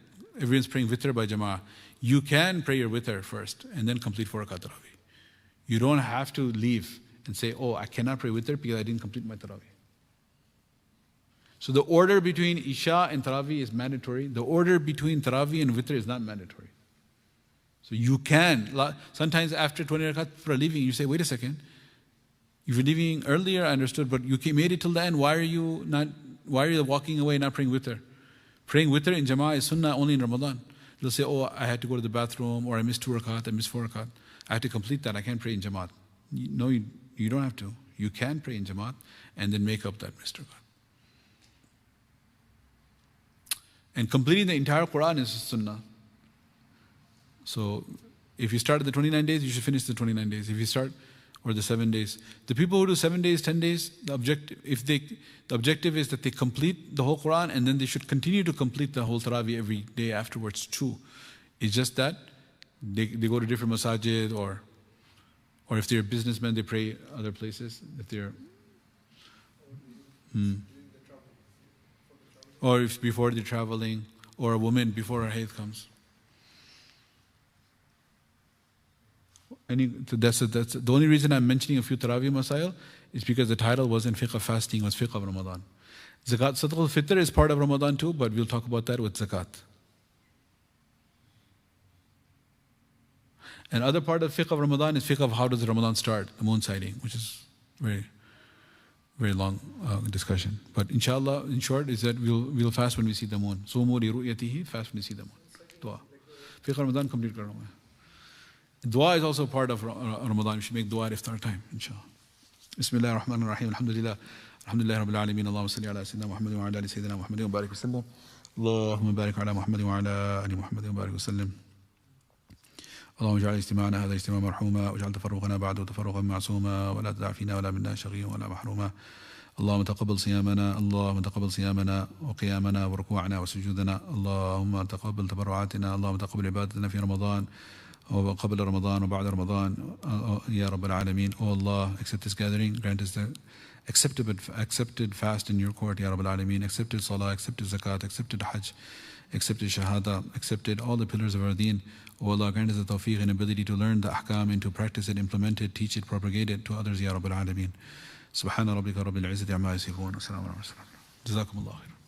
Speaker 1: everyone's praying witr by Jama'ah, you can pray your witr first and then complete 4 rakat Taraweeh. You don't have to leave and say, oh, I cannot pray witr because I didn't complete my Taraweeh. So the order between Isha and Taraweeh is mandatory. The order between Taraweeh and witr is not mandatory. So you can, sometimes after 20 rakat for leaving, you say, wait a second, if you're leaving earlier, I understood, but you made it till the end, why are you walking away not praying witr? Praying witr in Jama'ah is sunnah only in Ramadan. They'll say, oh, I had to go to the bathroom, or I missed 2 rakat, I missed 4 rakat. I have to complete that, I can't pray in Jama'at. No, you don't have to. You can pray in Jama'at and then make up that missed rakat. And completing the entire Quran is sunnah. So if you start at the 29 days, you should finish the 29 days. If you start or the 7 days. The people who do 7 days, 10 days, the objective is that they complete the whole Quran, and then they should continue to complete the whole Taraweeh every day afterwards too. It's just that they go to different masajid, or if they're businessmen, they pray other places. If they're or if before they're traveling, or a woman before her haid comes. That's the only reason I'm mentioning a few Taraweeh Masail is because the title wasn't Fiqh of Fasting, it was Fiqh of Ramadan. Zakat, Sadaqah al-Fitr is part of Ramadan too, but we'll talk about that with Zakat. And other part of Fiqh of Ramadan is Fiqh of how does Ramadan start, the moon sighting, which is very, very long discussion. But inshallah, in short, is that we'll fast when we see the moon. Sumu li ru'yatihi, fast when we see the moon. Dua. Fiqh of Ramadan complete kar raha hu. Dua is also part of Ramadan. We should make dua at iftar time, inshallah. Bismillah ar-Rahman ar-Rahim. Alhamdulillah. Alhamdulillah Rabbil Alameen. Allahumma salli ala Sayyidina Muhammad wa ala ali Sayyidina Muhammad wa barik wa sallam. Allahumma barik ala Muhammad wa ala ali Muhammad wa barik wa sallam. اللهم اجعل اجتماعنا هذا اجتماعا مرحوما واجعل تفرقنا بعده تفرقا معصوما ولا تدع فينا ولا منا شقيا ولا محروما اللهم تقبل صيامنا اللهم تقبل صيامنا وقيامنا وركوعنا وسجودنا اللهم تقبل تبرعاتنا اللهم تقبل عبادتنا في رمضان وقبل رمضان وبعد رمضان يا رب العالمين. Oh Allah, accept this gathering, grant us the accepted fast in your court, Ya Rabb al-Alameen, accepted salah, accepted zakat, accepted hajj, accepted shahada, accepted all the pillars of our deen. O Allah, grant us the tawfiq and ability to learn the ahkam and to practice it, implement it, teach it, propagate it to others, Ya Rabb al-Alameen. Subhana rabbika rabbil izzati amma yasifun. Assalamu alaikum. Jazakumullah khair.